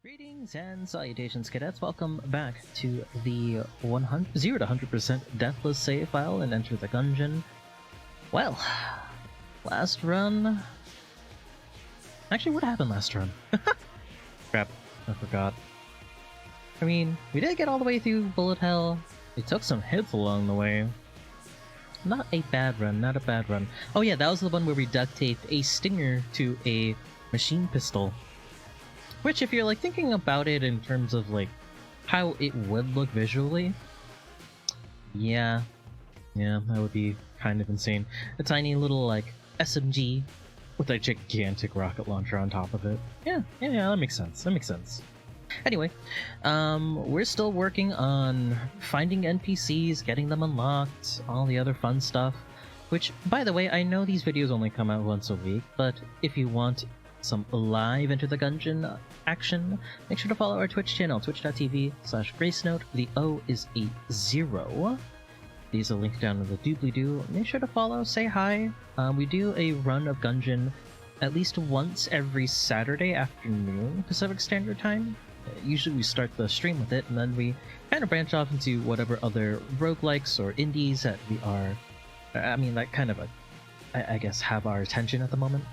Greetings and salutations, cadets. Welcome back to the 0 to 100% Deathless save file and Enter the Gungeon. Well, last run... Actually, what happened last run? Crap, I forgot. I mean, we did get all the way through bullet hell. We took some hits along the way. Not a bad run, not a bad run. Oh yeah, that was the one where we duct taped a stinger to a machine pistol. Which, if you're like thinking about it in terms of like how it would look visually, yeah, that would be kind of insane. A tiny little like SMG with a gigantic rocket launcher on top of it. Yeah, that makes sense. That makes sense. Anyway, we're still working on finding NPCs, getting them unlocked, all the other fun stuff. Which, by the way, I know these videos only come out once a week, but if you want some live Enter the Gungeon action, make sure to follow our Twitch channel, twitch.tv/gracenote. The O is a 0. There's a link down in the doobly-doo. Make sure to follow, say hi. We do a run of Gungeon at least once every Saturday afternoon Pacific Standard Time. Usually we start the stream with it, and then we kind of branch off into whatever other roguelikes or indies that we are... I mean, that kind of I guess have our attention at the moment.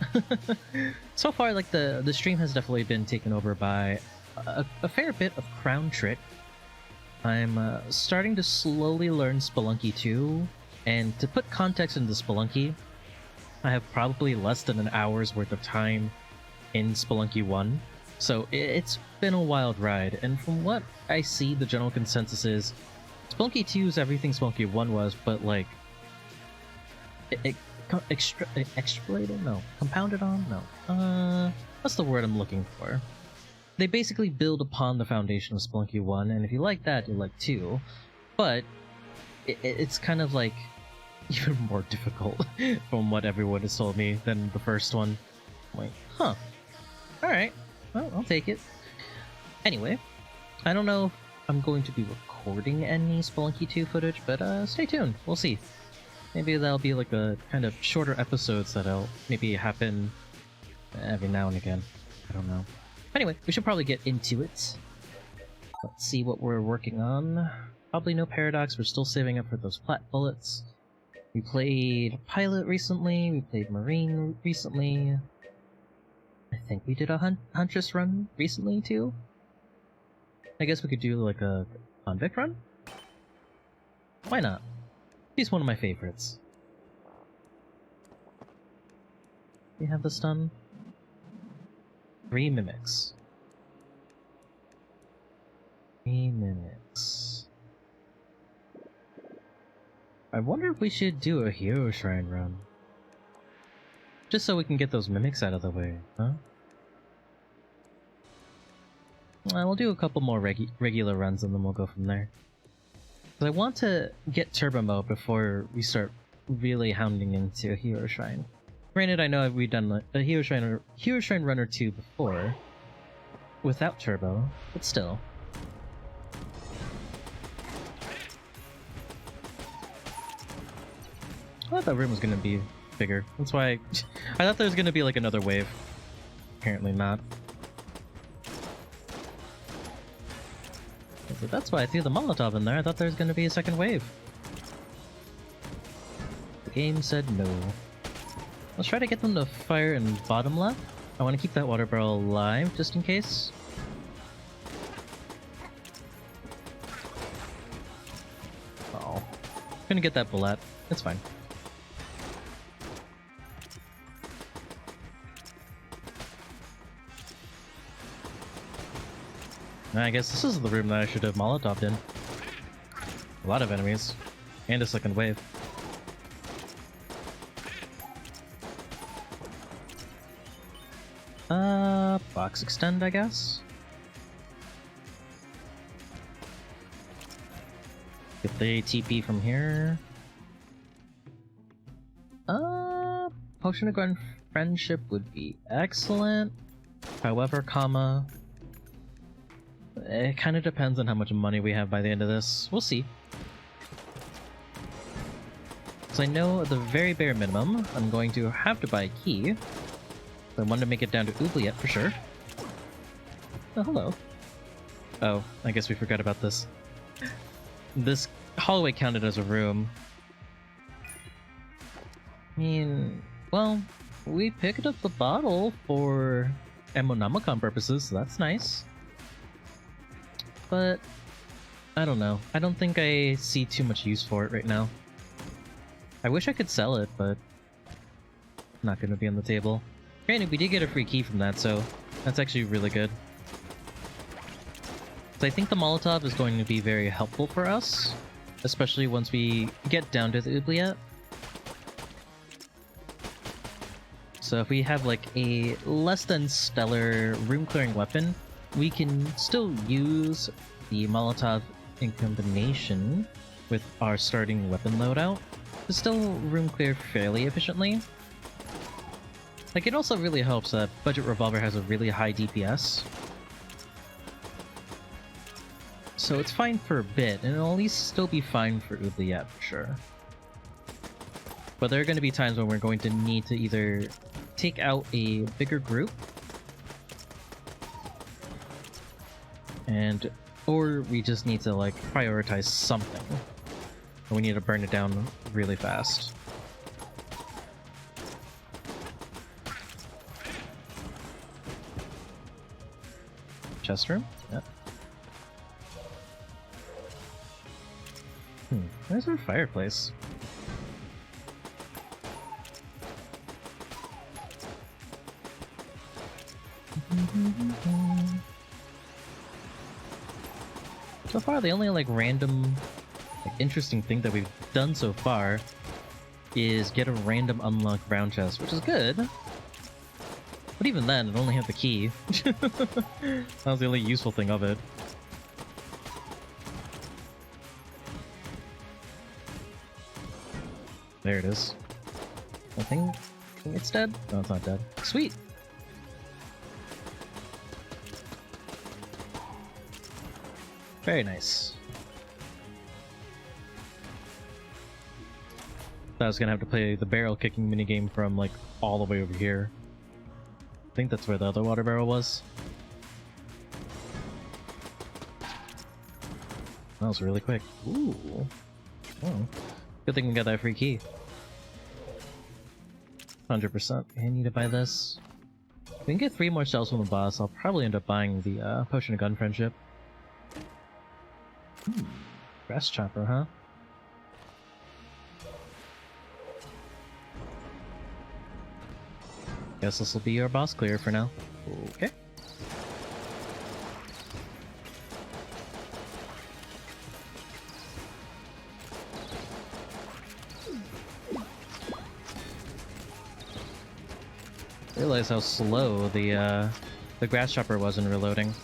So far, like the stream has definitely been taken over by a fair bit of Crown Trick. I'm starting to slowly learn Spelunky 2, and to put context into Spelunky, I have probably less than an hour's worth of time in Spelunky 1, so it's been a wild ride, and from what I see, the general consensus is Spelunky 2 is everything Spelunky 1 was, but like extrapolated? No. Compounded on? No. What's the word I'm looking for? They basically build upon the foundation of Spelunky 1, and if you like that, you like 2. But it's kind of like even more difficult from what everyone has told me than the first one. I'm like, huh. Alright. Well, I'll take it. Anyway, I don't know if I'm going to be recording any Spelunky 2 footage, but stay tuned. We'll see. Maybe that'll be like a kind of shorter episodes that'll maybe happen every now and again. I don't know. Anyway, we should probably get into it. Let's see what we're working on. Probably no Paradox, we're still saving up for those flat bullets. We played Pilot recently, we played Marine recently. I think we did a Huntress run recently too. I guess we could do like a Convict run? Why not? He's one of my favorites. We have this done. 3 mimics. 3 mimics. I wonder if we should do a Hero Shrine run. Just so we can get those mimics out of the way, huh? We'll do a couple more regular runs and then we'll go from there. I want to get Turbo Mode before we start really hounding into a Hero Shrine. Granted, I know we've done a Hero Shrine run or 2 before, without Turbo, but still. I thought that room was going to be bigger. That's why I thought there was going to be like another wave. Apparently not. So that's why I threw the Molotov in there. I thought there was going to be a second wave. The game said no. Let's try to get them to fire in bottom left. I want to keep that water barrel alive, just in case. Oh. Couldn't get that bullet. It's fine. I guess this is the room that I should have Molotoved in. A lot of enemies. And a second wave. Box extend, I guess? Get the TP from here. Potion of Grand Friendship would be excellent. However, comma... It kind of depends on how much money we have by the end of this. We'll see. So I know at the very bare minimum, I'm going to have to buy a key. So I want to make it down to Oubliette for sure. Oh, hello. Oh, I guess we forgot about this. This hallway counted as a room. I mean, well, we picked up the bottle for Emonomicon purposes, so that's nice. But, I don't know. I don't think I see too much use for it right now. I wish I could sell it, but not going to be on the table. Granted, we did get a free key from that, so that's actually really good. So I think the Molotov is going to be very helpful for us, especially once we get down to the oubliette. So if we have like a less than stellar room clearing weapon, we can still use the Molotov in combination with our starting weapon loadout to still room clear fairly efficiently. Like, it also really helps that Budget Revolver has a really high DPS. So it's fine for a bit, and it'll at least still be fine for oubliette for sure. But there are going to be times when we're going to need to either take out a bigger group, or we just need to like prioritize something. And we need to burn it down really fast. Chest room? Yeah. Where's our fireplace? So far, the only like random, like, interesting thing that we've done so far is get a random unlocked brown chest, which is good. But even then, it only had the key. That was the only useful thing of it. There it is. I think it's dead. No, it's not dead. Sweet. Very nice. I was gonna have to play the barrel kicking minigame from like all the way over here. I think that's where the other water barrel was. That was really quick. Ooh. Oh. Good thing we got that free key. 100%. I need to buy this. If we can get 3 more shells from the boss, I'll probably end up buying the Potion of Gun Friendship. Grass chopper, huh? Guess this will be our boss clear for now. Okay. Realize how slow the grass chopper was in reloading.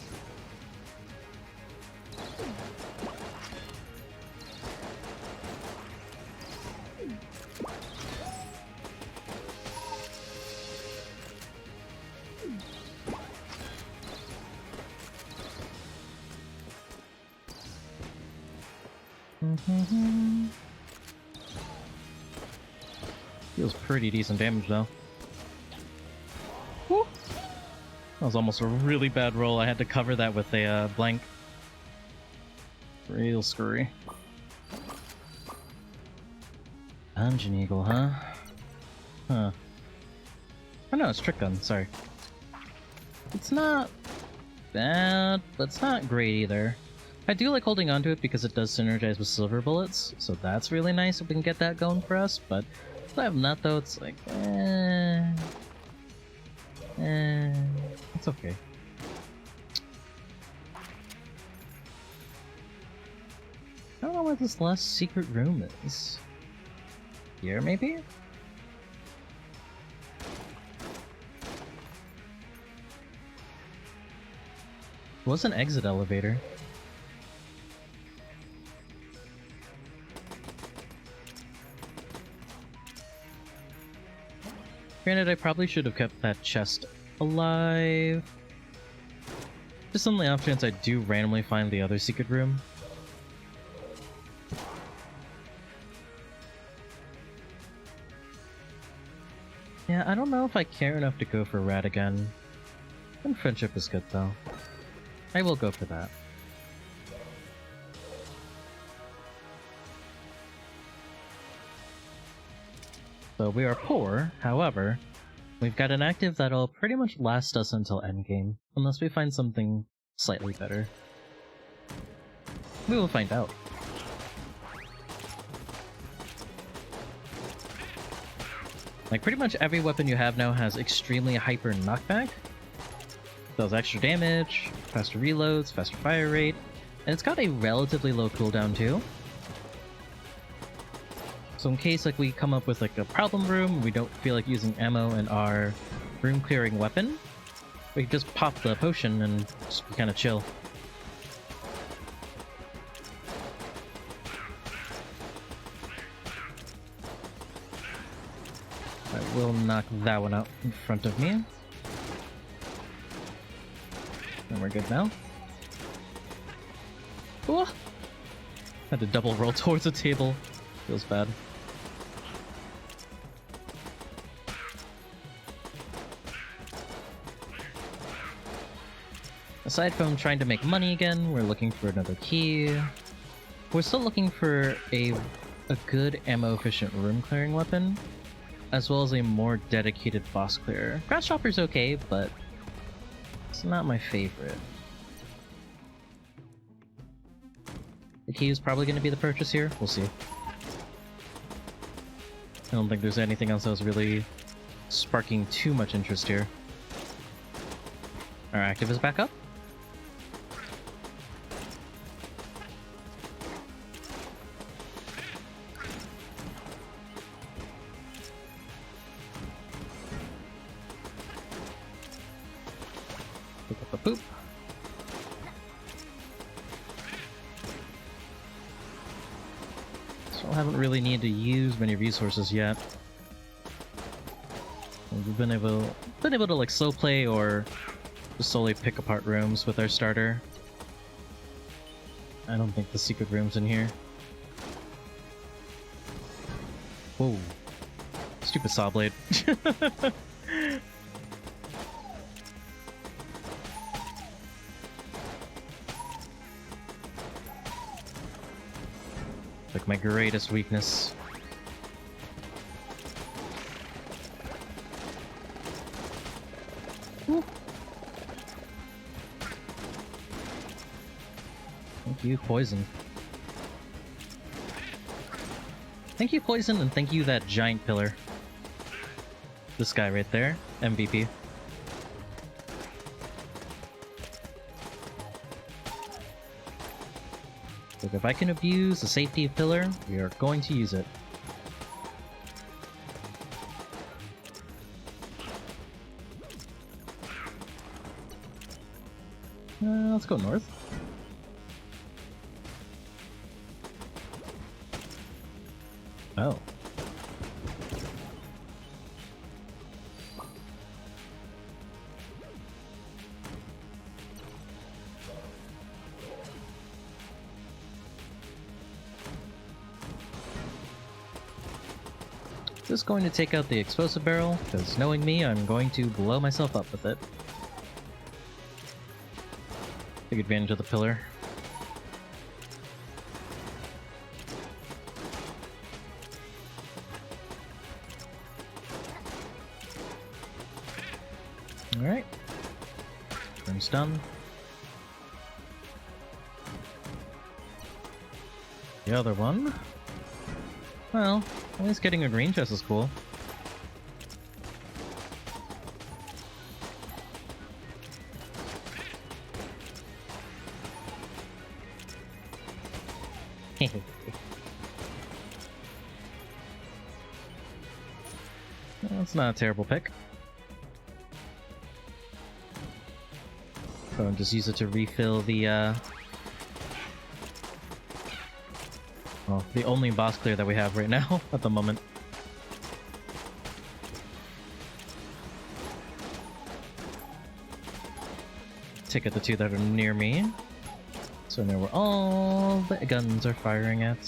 Feels pretty decent damage though. Woo. That was almost a really bad roll. I had to cover that with a blank. Real screwy. Dungeon Eagle, huh? Huh. Oh no, it's Trick Gun, sorry. It's not bad, but it's not great either. I do like holding onto it because it does synergize with silver bullets, so that's really nice if we can get that going for us, but other than that though, it's like, it's okay. I don't know where this last secret room is. Here, maybe? It was an exit elevator. Granted, I probably should have kept that chest alive. Just on the off chance I do randomly find the other secret room. Yeah, I don't know if I care enough to go for Rat again. And Friendship is good though. I will go for that. So we are poor, however, we've got an active that'll pretty much last us until endgame, unless we find something slightly better. We will find out. Like, pretty much every weapon you have now has extremely hyper knockback, does extra damage, faster reloads, faster fire rate, and it's got a relatively low cooldown too. So in case like we come up with like a problem room, we don't feel like using ammo in our room clearing weapon, we can just pop the potion and just be kind of chill. I will knock that one out in front of me. And we're good now. Ooh. Had to double roll towards the table. Feels bad. Aside from trying to make money again, we're looking for another key. We're still looking for a good ammo-efficient room-clearing weapon, as well as a more dedicated boss clearer. Grass Chopper's okay, but it's not my favorite. The key is probably going to be the purchase here. We'll see. I don't think there's anything else that was really sparking too much interest here. Our active is back up. Pick up the poop. Still haven't really needed to use many resources yet. We've been able to like slow play or just solely pick apart rooms with our starter. I don't think the secret room's in here. Whoa. Stupid saw blade. Like my greatest weakness. Woo. Thank you, Poison. Thank you, Poison, and thank you, that giant pillar. This guy right there, MVP. Look, if I can abuse the safety of pillar, we are going to use it. Let's go north. Oh. Just going to take out the explosive barrel, because knowing me, I'm going to blow myself up with it. Take advantage of the pillar. Alright. Room's done. The other one. Well, at least getting a green chest is cool. That's not a terrible pick. So I'll just use it to refill the, well, the only boss clear that we have right now at the moment. Take out the two that are near me. So I know where all the guns are firing at.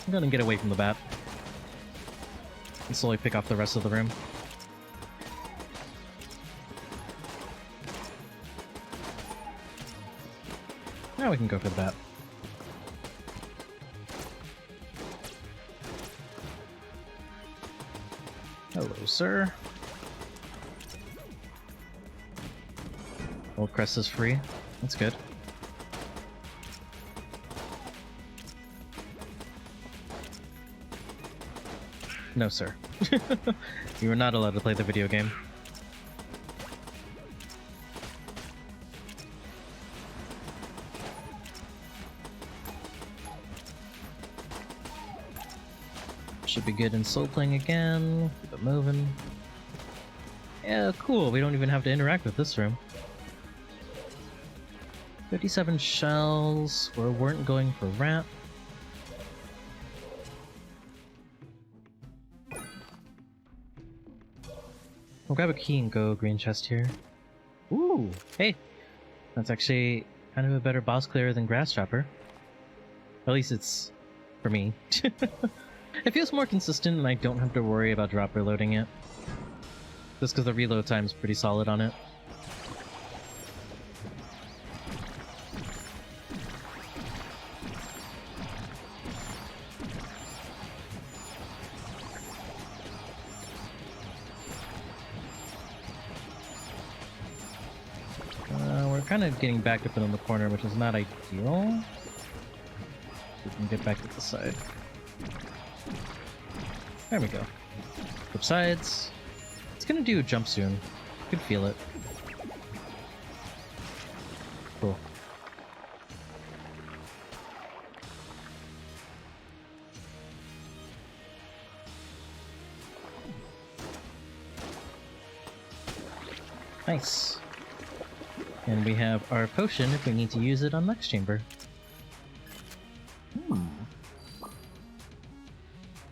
I'm gonna get away from the bat. And slowly pick off the rest of the room. Now we can go for that. Hello, sir. Old crest is free. That's good. No, sir. You are not allowed to play the video game. Should be good in soul playing again. Keep it moving. Yeah, cool. We don't even have to interact with this room. 57 shells. We weren't going for rat. We'll grab a key and go green chest here. Ooh, hey! That's actually kind of a better boss clearer than Grass Chopper. At least it's for me. It feels more consistent and I don't have to worry about drop reloading it. Just because the reload time's pretty solid on it. We're kind of getting backed up in the corner, which is not ideal. We can get back to the side. There we go. Flip sides. It's gonna do a jump soon. Could feel it. Cool. Nice. And we have our potion if we need to use it on next chamber.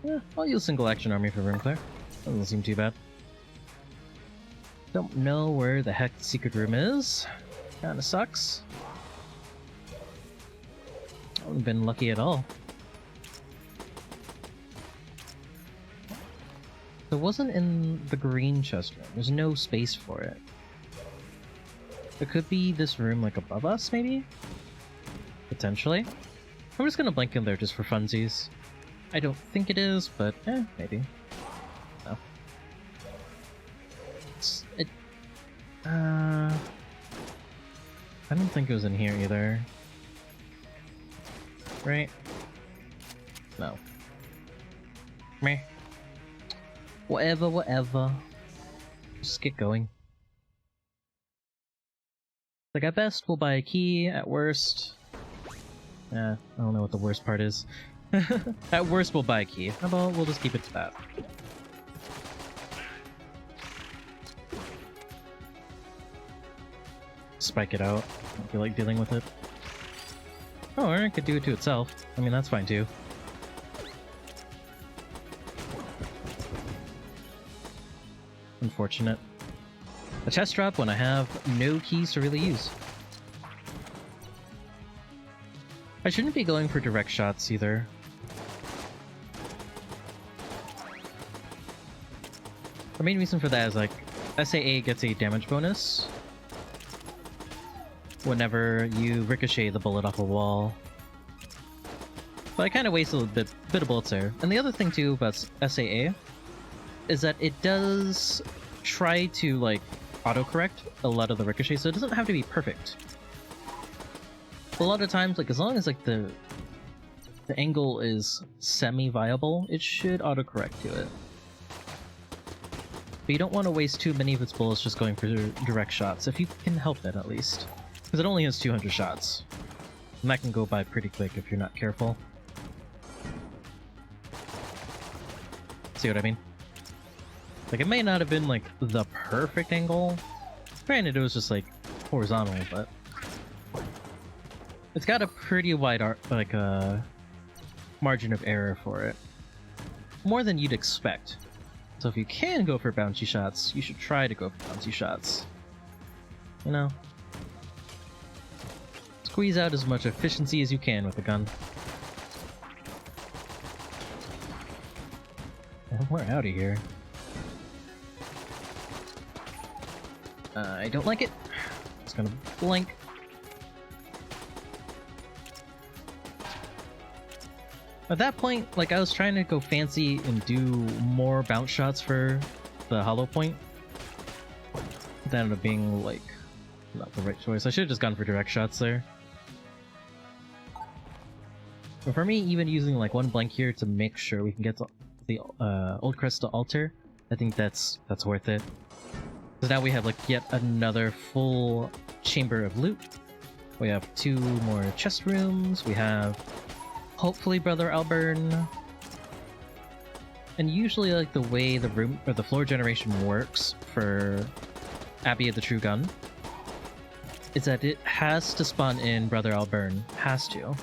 Yeah, I'll use single action army for room clear. Doesn't seem too bad. Don't know where the heck the secret room is. Kinda sucks. I haven't been lucky at all. It wasn't in the green chest room. There's no space for it. It could be this room like above us, maybe? Potentially. I'm just gonna blink in there just for funsies. I don't think it is, but maybe. No. I don't think it was in here either. Right? No. Meh. Whatever, whatever. Just get going. Like, at best, we'll buy a key. At worst... I don't know what the worst part is. At worst, we'll buy a key. How about we'll just keep it to that? Spike it out. I don't feel like dealing with it. Oh, or it could do it to itself. I mean, that's fine too. Unfortunate. A chest drop when I have no keys to really use. I shouldn't be going for direct shots either. The main reason for that is like SAA gets a damage bonus whenever you ricochet the bullet off a wall. But I kind of wasted a bit of bullets there. And the other thing too about SAA is that it does try to like autocorrect a lot of the ricochet, so it doesn't have to be perfect. A lot of times, like as long as like the angle is semi-viable, it should autocorrect to it. But you don't want to waste too many of its bullets just going for direct shots, if you can help it at least. Because it only has 200 shots. And that can go by pretty quick if you're not careful. See what I mean? Like, it may not have been like the perfect angle. Granted, it was just like horizontal, but it's got a pretty wide margin of error for it. More than you'd expect. So if you can go for bouncy shots, you should try to go for bouncy shots. You know? Squeeze out as much efficiency as you can with the gun. And we're out of here. I don't like it. It's gonna blink. At that point, like, I was trying to go fancy and do more bounce shots for the hollow point. That ended up being, like, not the right choice. I should have just gone for direct shots there. But for me, even using, like, one blank here to make sure we can get to the Old Crystal Altar, I think that's worth it. So now we have, like, yet another full chamber of loot. We have 2 more chest rooms. We have, hopefully, Brother Alburn. And usually, like, the way the room or the floor generation works for Abbey of the True Gun is that it has to spawn in Brother Alburn. Has to.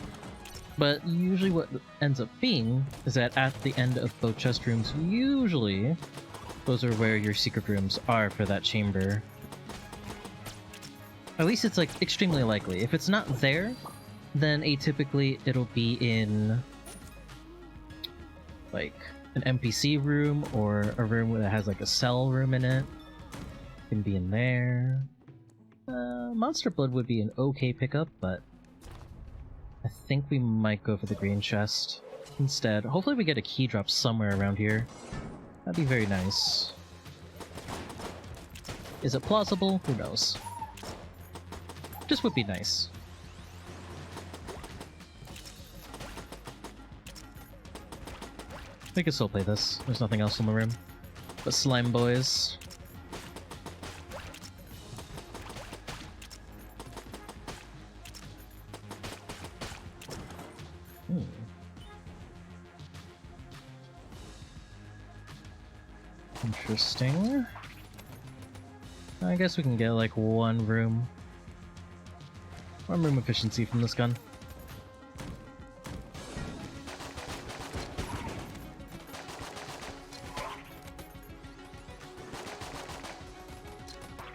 But usually what ends up being is that at the end of both chest rooms, usually those are where your secret rooms are for that chamber. At least it's, like, extremely likely. If it's not there, then atypically it'll be in, like, an NPC room or a room that has, like, a cell room in it. It can be in there. Monster Blood would be an okay pickup, but I think we might go for the green chest instead. Hopefully we get a key drop somewhere around here. That'd be very nice. Is it plausible? Who knows? Just would be nice. We can still play this. There's nothing else in the room. But Slime Boys. Interesting. I guess we can get, like, one room efficiency from this gun.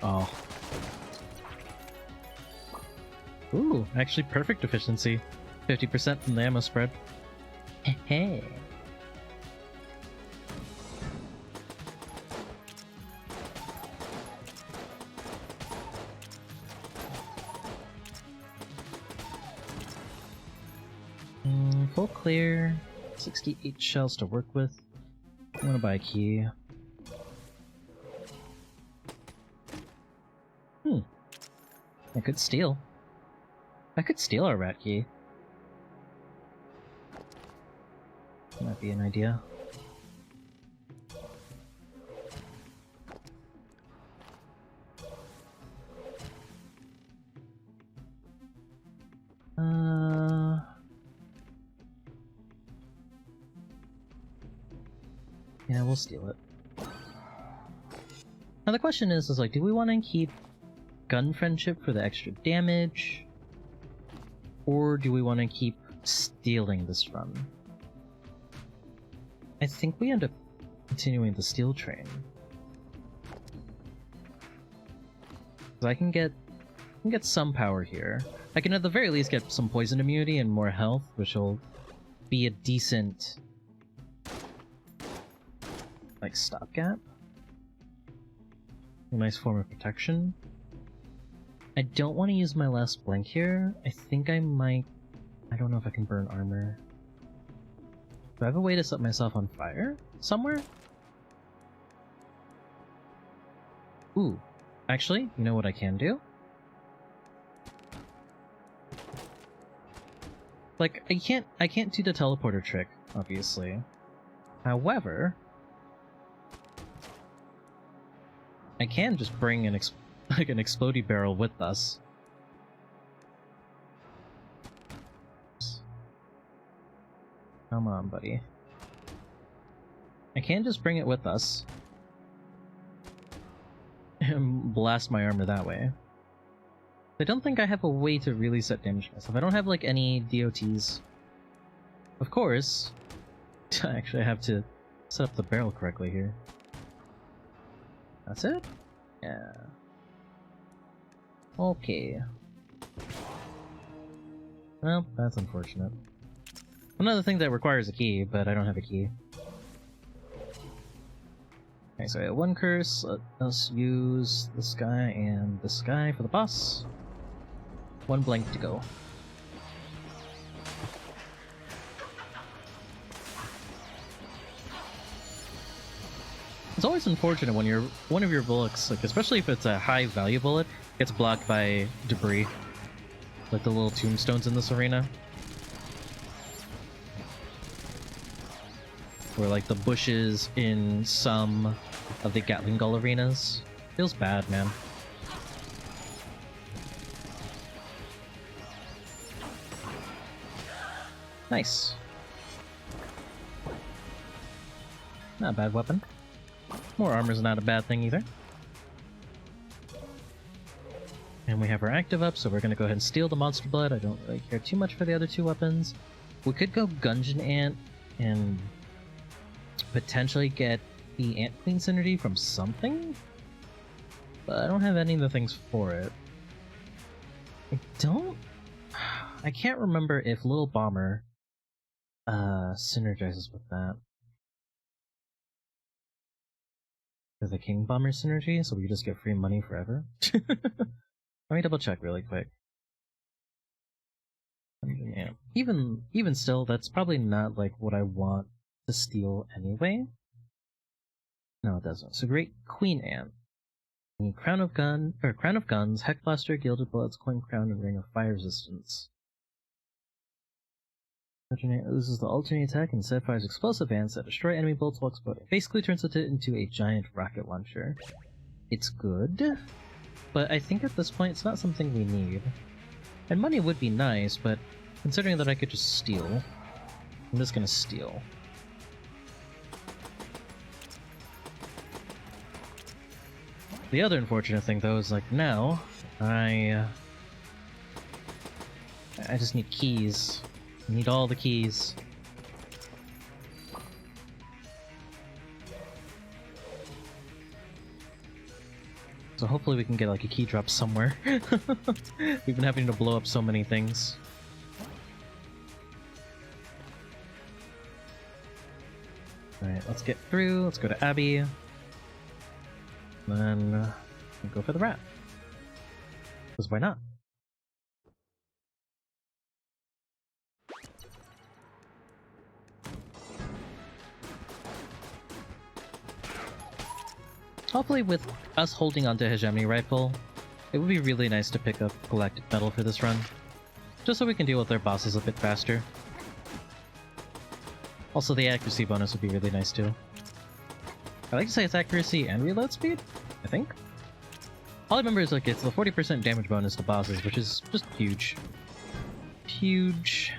Oh. Ooh, actually perfect efficiency. 50% from the ammo spread. Hey. Full clear, 68 shells to work with. I'm gonna buy a key. I could steal. I could steal our rat key. Might be an idea. Yeah, we'll steal it. Now the question is like, do we want to keep gun friendship for the extra damage? Or do we want to keep stealing this run? I think we end up continuing the steal train. So I can get some power here. I can at the very least get some poison immunity and more health, which will be a decent, like, stopgap. A nice form of protection. I don't want to use my last blank here. I think I might... I don't know if I can burn armor. Do I have a way to set myself on fire somewhere? Ooh. Actually, you know what I can do? Like, I can't do the teleporter trick, obviously. However, I can just bring an like an explodey barrel with us. Come on, buddy. I can just bring it with us and blast my armor that way. I don't think I have a way to really set damage myself. I don't have, like, any DOTs. Of course, actually I have to set up the barrel correctly here. That's it? Yeah. Okay. Well, that's unfortunate. Another thing that requires a key, but I don't have a key. Okay, so I have one curse. Let us use this guy and this guy for the boss. One blank to go. It's always unfortunate when one of your bullets, like especially if it's a high value bullet, gets blocked by debris, like the little tombstones in this arena, or like the bushes in some of the Gatling Gull arenas. Feels bad, man. Nice. Not a bad weapon. More armor's not a bad thing either. And we have our active up, so we're gonna go ahead and steal the monster blood. I don't really care too much for the other two weapons. We could go Gungeon Ant and potentially get the Ant Queen synergy from something, but I don't have any of the things for it. I can't remember if Little Bomber synergizes with that. The King Bomber synergy, so we just get free money forever. Let me double check really quick. Yeah. Even still, that's probably not like what I want to steal anyway. No, it doesn't. So Great Queen Ant. Crown of Guns, Heck Blaster, Gilded Bullets, Coin Crown, and Ring of Fire Resistance. This is the alternate attack and set fires explosive ants that destroy enemy bolts while exploding. Basically turns it into a giant rocket launcher. It's good, but I think at this point it's not something we need. And money would be nice, but considering that I could just steal, I'm just gonna steal. The other unfortunate thing though is like now, I just need keys. I need all the keys. So hopefully we can get like a key drop somewhere. We've been having to blow up so many things. Alright, let's get through. Let's go to Abby. Then go for the rat. Because why not? Hopefully with us holding onto Hegemony Rifle, it would be really nice to pick up Galactic Metal for this run. Just so we can deal with our bosses a bit faster. Also the accuracy bonus would be really nice too. I like to say it's accuracy and reload speed, I think. All I remember is like it's the 40% damage bonus to bosses, which is just huge. Huge.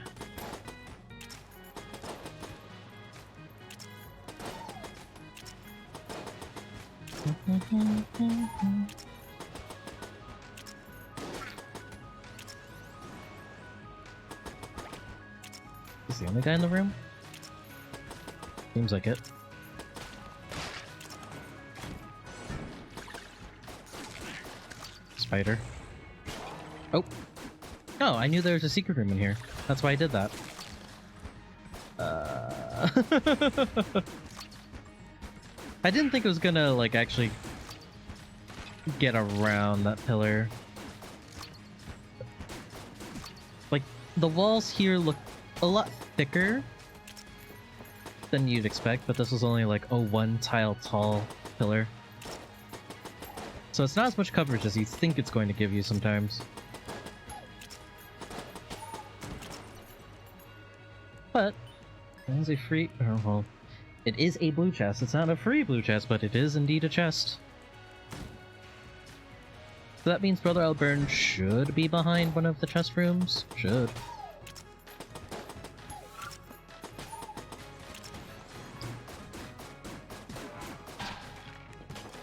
Is the only guy in the room? Seems like it. Spider. Oh! Oh, I knew there was a secret room in here. That's why I did that. I didn't think it was gonna, like, actually get around that pillar. Like, the walls here look a lot thicker than you'd expect, but this was only, like, a one-tile tall pillar. So it's not as much coverage as you think it's going to give you sometimes. But, it is a free... Oh, well, it is a blue chest. It's not a free blue chest, but it is indeed a chest. So that means Brother Alburn should be behind one of the chest rooms. Should.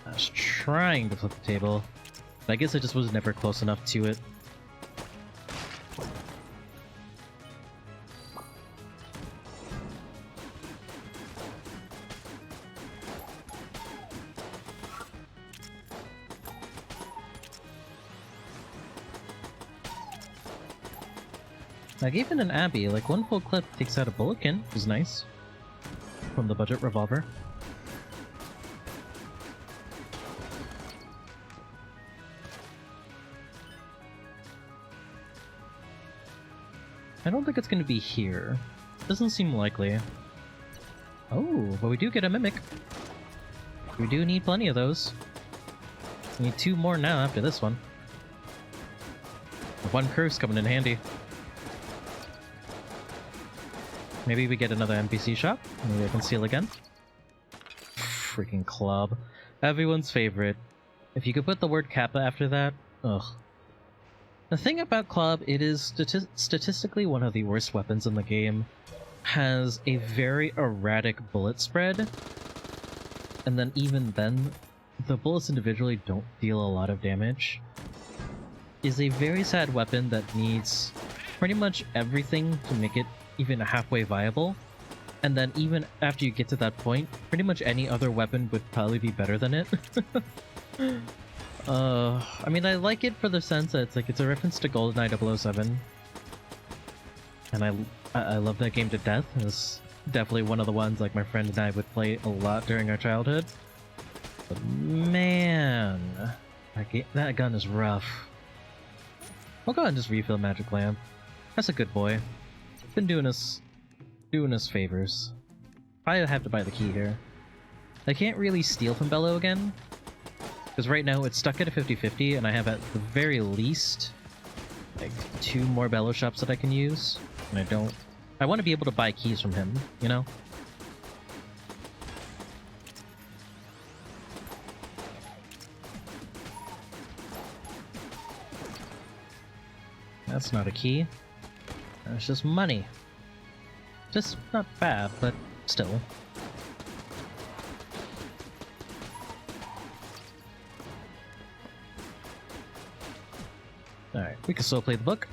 I was trying to flip the table, but I guess I just was never close enough to it. Like, even in Abbey, like, one full clip takes out a bulletkin, which is nice. From the budget revolver. I don't think it's gonna be here. Doesn't seem likely. Oh, but we do get a mimic. We do need plenty of those. We need 2 more now after this one. 1 curse coming in handy. Maybe we get another NPC shop. Maybe I can steal again. Freaking club. Everyone's favorite. If you could put the word Kappa after that, ugh. The thing about club, it is statistically one of the worst weapons in the game. Has a very erratic bullet spread. And then even then, the bullets individually don't deal a lot of damage. Is a very sad weapon that needs pretty much everything to make it even halfway viable. And then even after you get to that point, pretty much any other weapon would probably be better than it. I mean, I like it for the sense that it's a reference to GoldenEye 007. And I love that game to death. It's definitely one of the ones like my friend and I would play a lot during our childhood. But man, that gun is rough. I'll go ahead and just refill Magic Lamp. That's a good boy. Been doing us favors. I have to buy the key here. I can't really steal from Bello again, because right now it's stuck at a 50-50, and I have at the very least like 2 more Bello shops that I can use, and I want to be able to buy keys from him, you know? That's not a key. That's just money. Just not bad, but still. Alright, we can still play the book.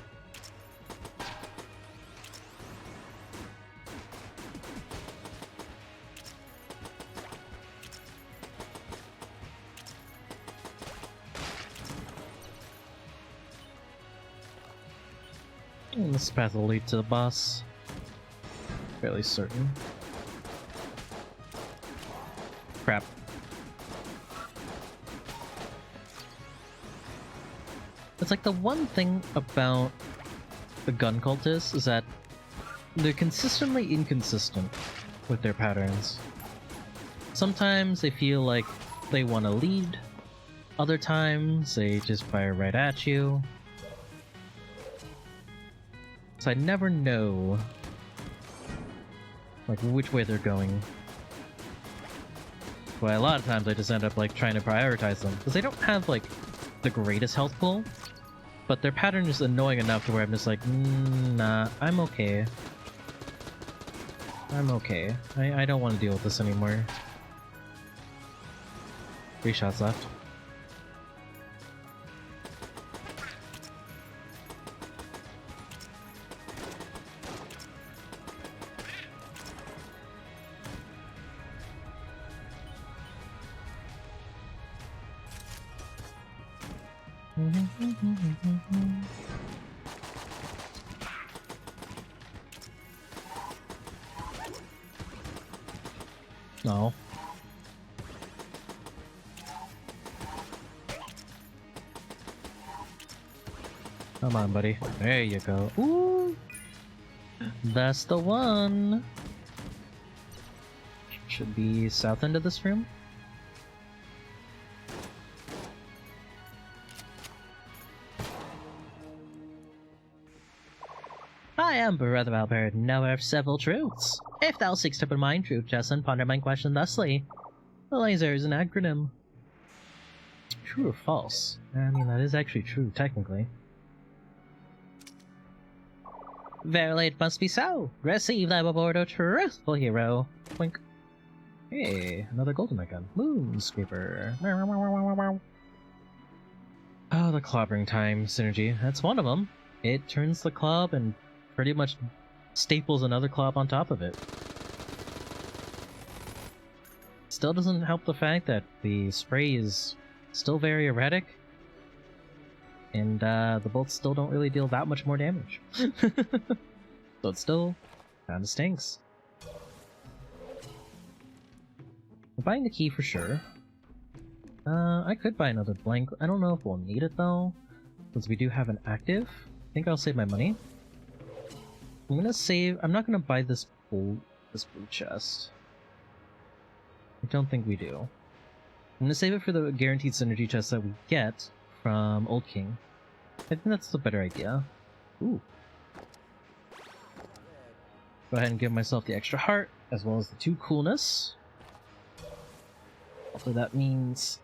And this path will lead to the boss. Fairly certain. Crap. It's like the one thing about the gun cultists is that they're consistently inconsistent with their patterns. Sometimes they feel like they want to lead, other times they just fire right at you. So I never know like which way they're going. Well, a lot of times I just end up like trying to prioritize them because they don't have like the greatest health pool, but their pattern is annoying enough to where I'm just like, nah, I'm okay. I'm okay. I don't want to deal with this anymore. 3 shots left. No. Come on, buddy. There you go. Ooh! That's the one! Should be south end of this room. I am Brother Albert, knower of several truths. If thou seekst to mine truth, just and ponder mine question thusly. The laser is an acronym. True or false? I mean, that is actually true, technically. Verily it must be so. Receive thy reward, O truthful hero. Wink. Hey, another golden icon. Moonscraper. Oh, the clobbering time synergy. That's one of them. It turns the club and pretty much staples another club on top of it. Still doesn't help the fact that the spray is still very erratic, and the bolts still don't really deal that much more damage. So it still kinda stinks. I'm buying the key for sure. I could buy another blank. I don't know if we'll need it though, since we do have an active. I think I'll save my money. I'm gonna save. I'm not gonna buy this blue chest. I don't think we do. I'm gonna save it for the guaranteed synergy chest that we get from Old King. I think that's the better idea. Ooh. Go ahead and give myself the extra heart, as well as the 2 coolness. Hopefully that means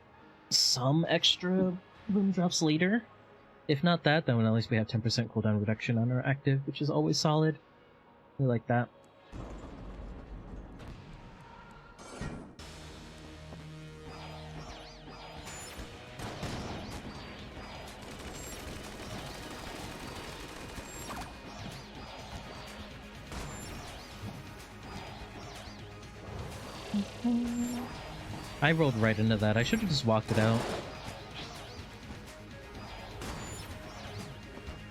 some extra room drops later. If not that, then at least we have 10% cooldown reduction on our active, which is always solid. We like that. I rolled right into that. I should have just walked it out.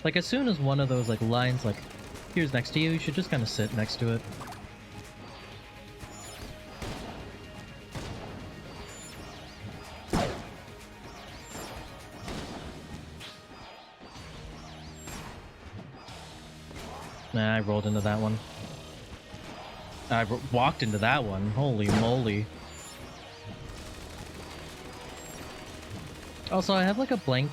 Like, as soon as one of those, like, lines, like, here's next to you, you should just kind of sit next to it. Nah, I rolled into that one. I walked into that one. Holy moly. Also, I have like a blank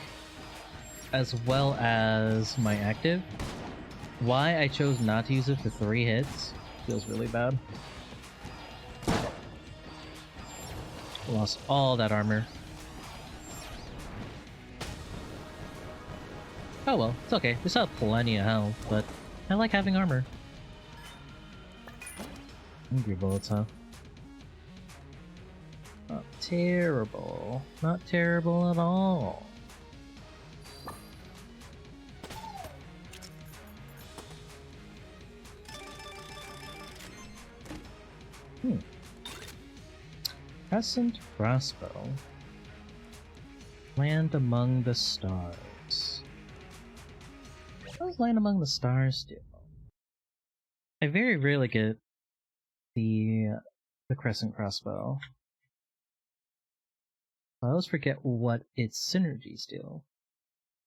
as well as my active. Why I chose not to use it for 3 hits feels really bad. Lost all that armor. Oh well, it's okay. We still have plenty of health, but I like having armor. Angry bullets, huh? Not terrible. Not terrible at all. Crescent crossbow. Land among the stars. What does land among the stars do? I very rarely get the crescent crossbow. I always forget what its synergies do.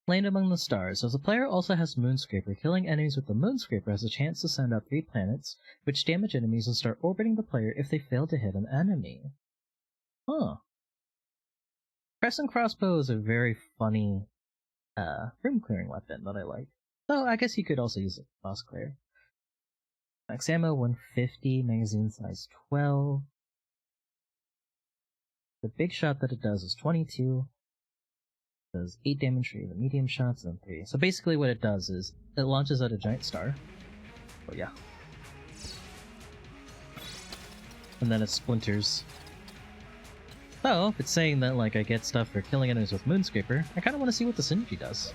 Land among the stars. As a player also has Moonscraper, killing enemies with the Moonscraper has a chance to send out 3 planets, which damage enemies and start orbiting the player if they fail to hit an enemy. Huh. Crescent crossbow is a very funny room clearing weapon that I like. Oh, I guess you could also use it for boss clear. Max ammo 150, magazine size 12. The big shot that it does is 22. It does 8 damage for the medium shots and 3. So basically what it does is it launches out a giant star. Oh yeah. And then it splinters. So, if it's saying that like I get stuff for killing enemies with Moonscraper, I kinda wanna see what the synergy does.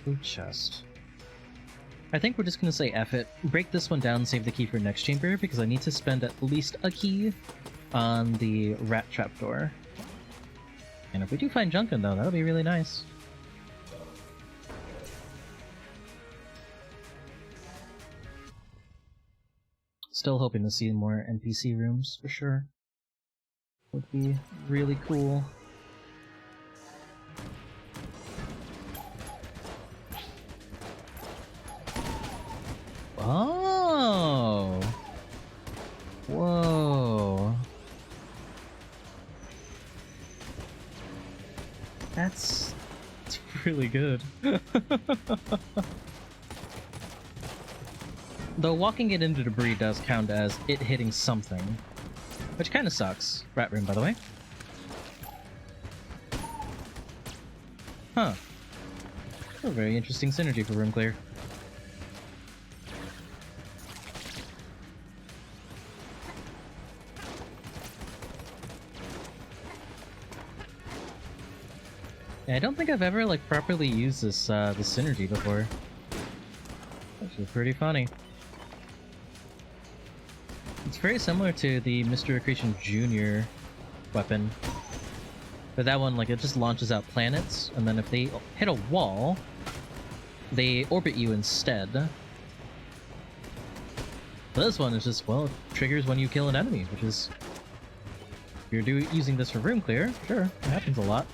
Loot chest. I think we're just gonna say F it. Break this one down, save the key for next chamber, because I need to spend at least a key on the rat trapdoor. And if we do find Gungeon though, that'll be really nice. Still hoping to see more NPC rooms, for sure. Would be really cool. Oh! Whoa! That's really good. Though walking it into debris does count as it hitting something, which kind of sucks. Rat room, by the way. Huh. A very interesting synergy for room clear. Yeah, I don't think I've ever like properly used this this synergy before. Actually, pretty funny. It's very similar to the Mr. Accretion Jr. weapon. But that one, like, it just launches out planets, and then if they hit a wall, they orbit you instead. But this one is just, well, it triggers when you kill an enemy, which is... If you're using this for room clear, sure, it happens a lot.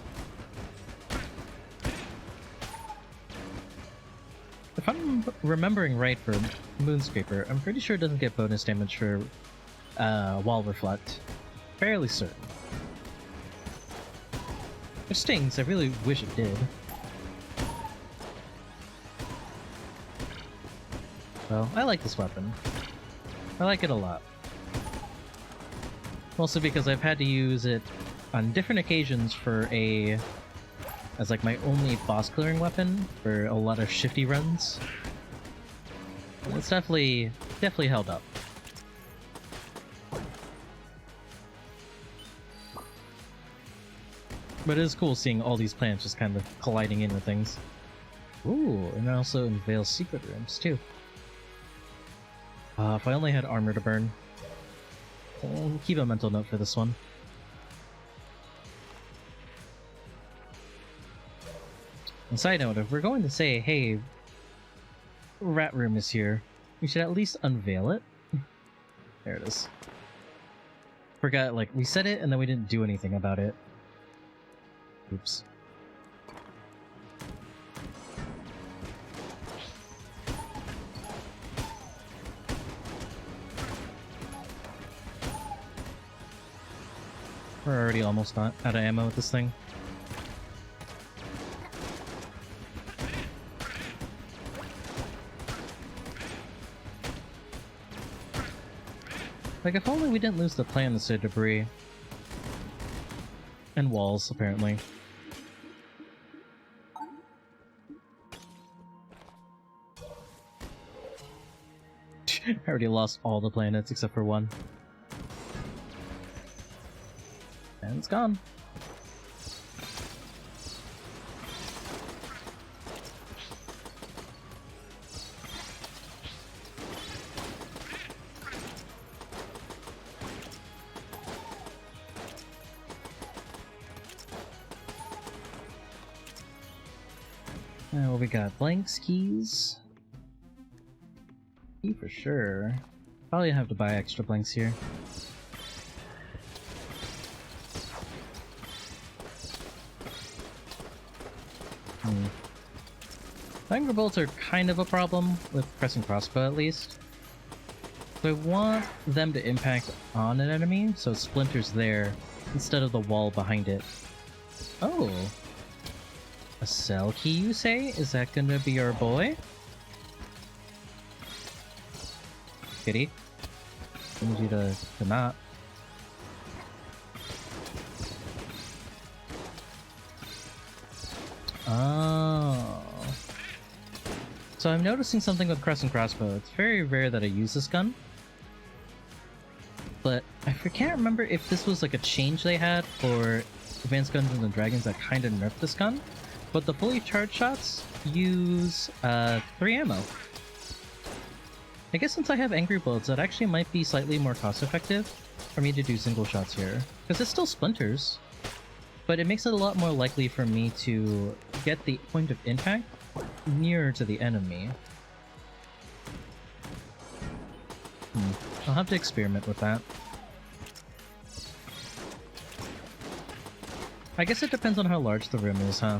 If I'm remembering right for Moonscraper, I'm pretty sure it doesn't get bonus damage for wall reflect. Fairly certain. It stings, I really wish it did. So, I like this weapon. I like it a lot. Mostly because I've had to use it on different occasions as like my only boss clearing weapon for a lot of shifty runs. And it's definitely held up. But it is cool seeing all these plants just kind of colliding in with things. Ooh, and it also unveils secret rooms too. If I only had armor to burn. I'll keep a mental note for this one. And side note, if we're going to say, hey, rat room is here, we should at least unveil it. There it is. Forgot, like, we said it and then we didn't do anything about it. Oops. We're already almost not out of ammo with this thing. Like, if only we didn't lose the planets to debris. And walls, apparently. I already lost all the planets except for one. And it's gone. Now we got blanks, keys. Key for sure. Probably have to buy extra blanks here. Anger bolts are kind of a problem with pressing crossbow, at least. So I want them to impact on an enemy, so it splinters there instead of the wall behind it. Oh. A cell key, you say? Is that gonna be our boy? Kitty. I need you to not. Oh. So I'm noticing something with Crescent Crossbow. It's very rare that I use this gun. But I can't remember if this was like a change they had for Advanced Dungeons and Dragons that kind of nerfed this gun. But the fully charged shots use 3 ammo. I guess since I have Angry Bullets, that actually might be slightly more cost effective for me to do single shots here. Because it still splinters. But it makes it a lot more likely for me to get the point of impact nearer to the enemy. I'll have to experiment with that. I guess it depends on how large the room is, huh?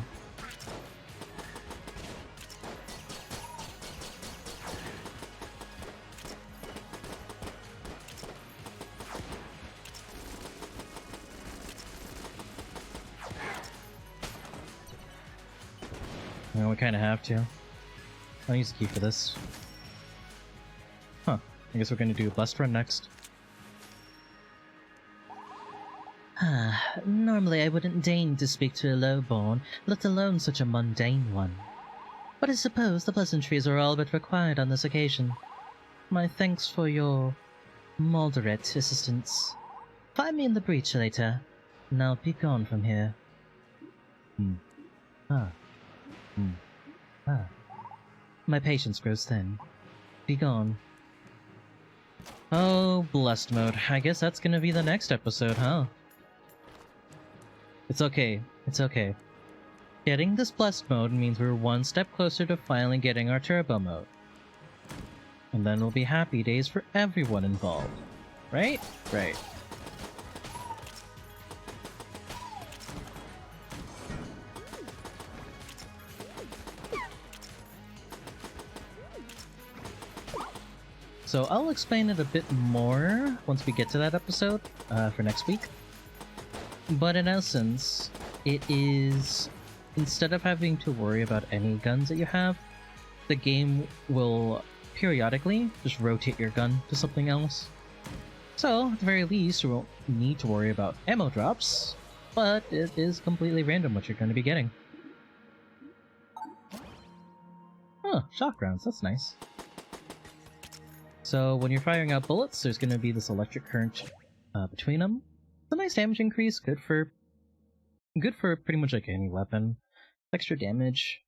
No, we kind of have to. I'll use the key for this. Huh. I guess we're going to do a Blessed Run next. Normally I wouldn't deign to speak to a lowborn, let alone such a mundane one. But I suppose the pleasantries are all but required on this occasion. My thanks for your moderate assistance. Find me in the breach later. Now be gone from here. My patience grows thin. Be gone. Oh, Blessed Mode. I guess that's gonna be the next episode, huh? It's okay. It's okay. Getting this Blessed Mode means we're one step closer to finally getting our Turbo Mode. And then it'll be happy days for everyone involved. Right? Right. So I'll explain it a bit more once we get to that episode for next week. But in essence, it is, instead of having to worry about any guns that you have, the game will periodically just rotate your gun to something else. So, at the very least, you won't need to worry about ammo drops, but it is completely random what you're going to be getting. Huh, shock rounds, that's nice. So, when you're firing out bullets, there's going to be this electric current between them. It's a nice damage increase, good for pretty much like any weapon. Extra damage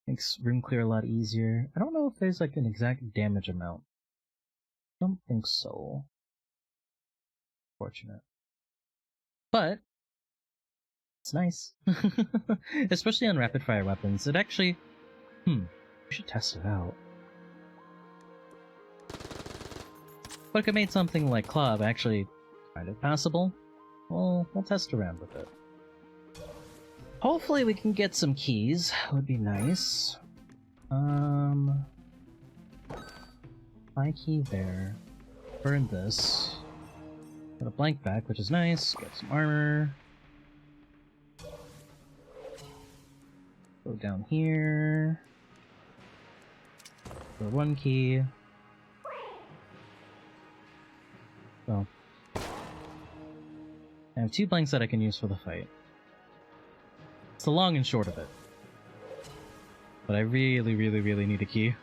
makes room clear a lot easier. I don't know if there's like an exact damage amount. I don't think so. Fortunate. But it's nice. Especially on rapid fire weapons. It actually we should test it out. But if it made something like Club actually kind of passable, well, we'll test around with it. Hopefully we can get some keys. Would be nice. High key there. Burn this. Got a blank back, which is nice. Get some armor. Go down here. For one key. So I have 2 blanks that I can use for the fight. It's the long and short of it. But I really, really, really need a key.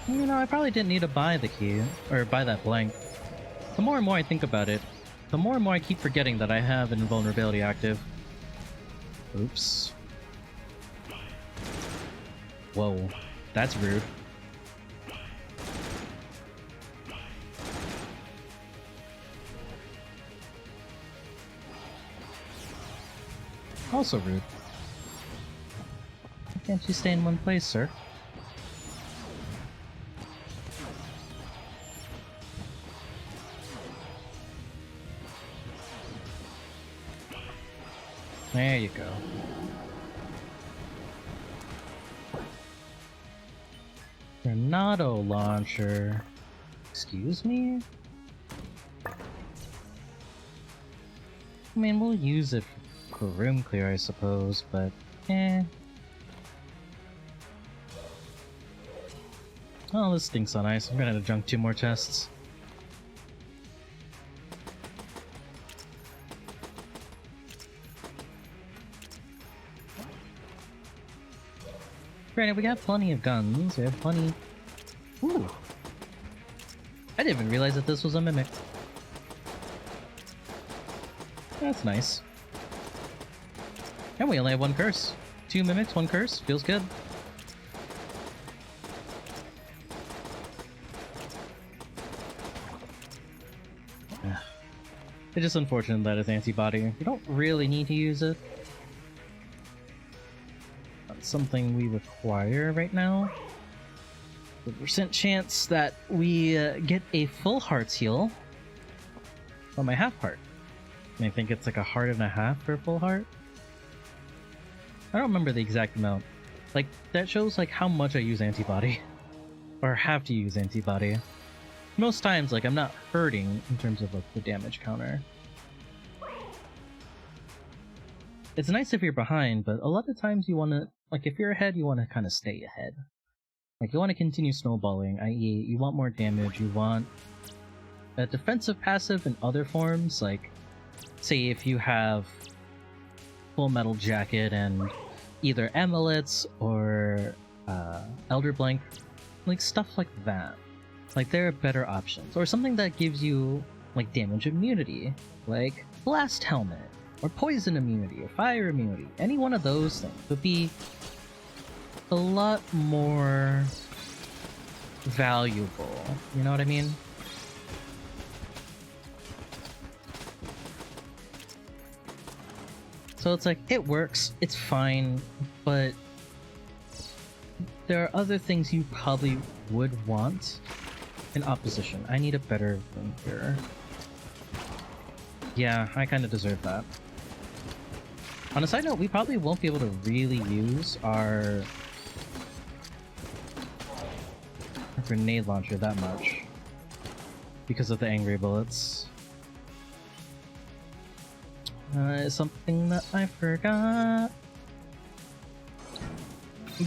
You know, I probably didn't need to buy the key, or buy that blank. The more and more I think about it, the more and more I keep forgetting that I have invulnerability active. Oops. Whoa, that's rude. Also rude. Why can't you stay in one place, sir? There you go. Tornado launcher. Excuse me? I mean, we'll use it for room clear, I suppose, but eh. Oh, this stinks on ice. I'm gonna have to junk 2 more chests. Granted, we got plenty of guns. We have plenty. Ooh! I didn't even realize that this was a mimic. That's nice. And we only have 1 curse. 2 mimics, 1 curse. Feels good. It's just unfortunate that it's antibody. You don't really need to use it. Something we require right now. The percent chance that we get a full heart's heal on my half heart. And I think it's like a heart and a half for a full heart. I don't remember the exact amount. Like, that shows like how much I use antibody. Or have to use antibody. Most times, like, I'm not hurting in terms of like the damage counter. It's nice if you're behind, but a lot of times you want to, like, if you're ahead, you want to kind of stay ahead. Like, you want to continue snowballing, i.e. you want more damage, you want a defensive passive in other forms, like, say if you have Full Metal Jacket and either Amulets or Elder Blank, like, stuff like that. Like, there are better options. Or something that gives you, like, damage immunity, like Blast Helmet, or poison immunity, or fire immunity. Any one of those things would be a lot more valuable. You know what I mean? So it's like, it works, it's fine, but there are other things you probably would want in opposition. I need a better thing here. Yeah, I kind of deserve that. On a side note, we probably won't be able to really use our grenade launcher that much because of the angry bullets. Something that I forgot.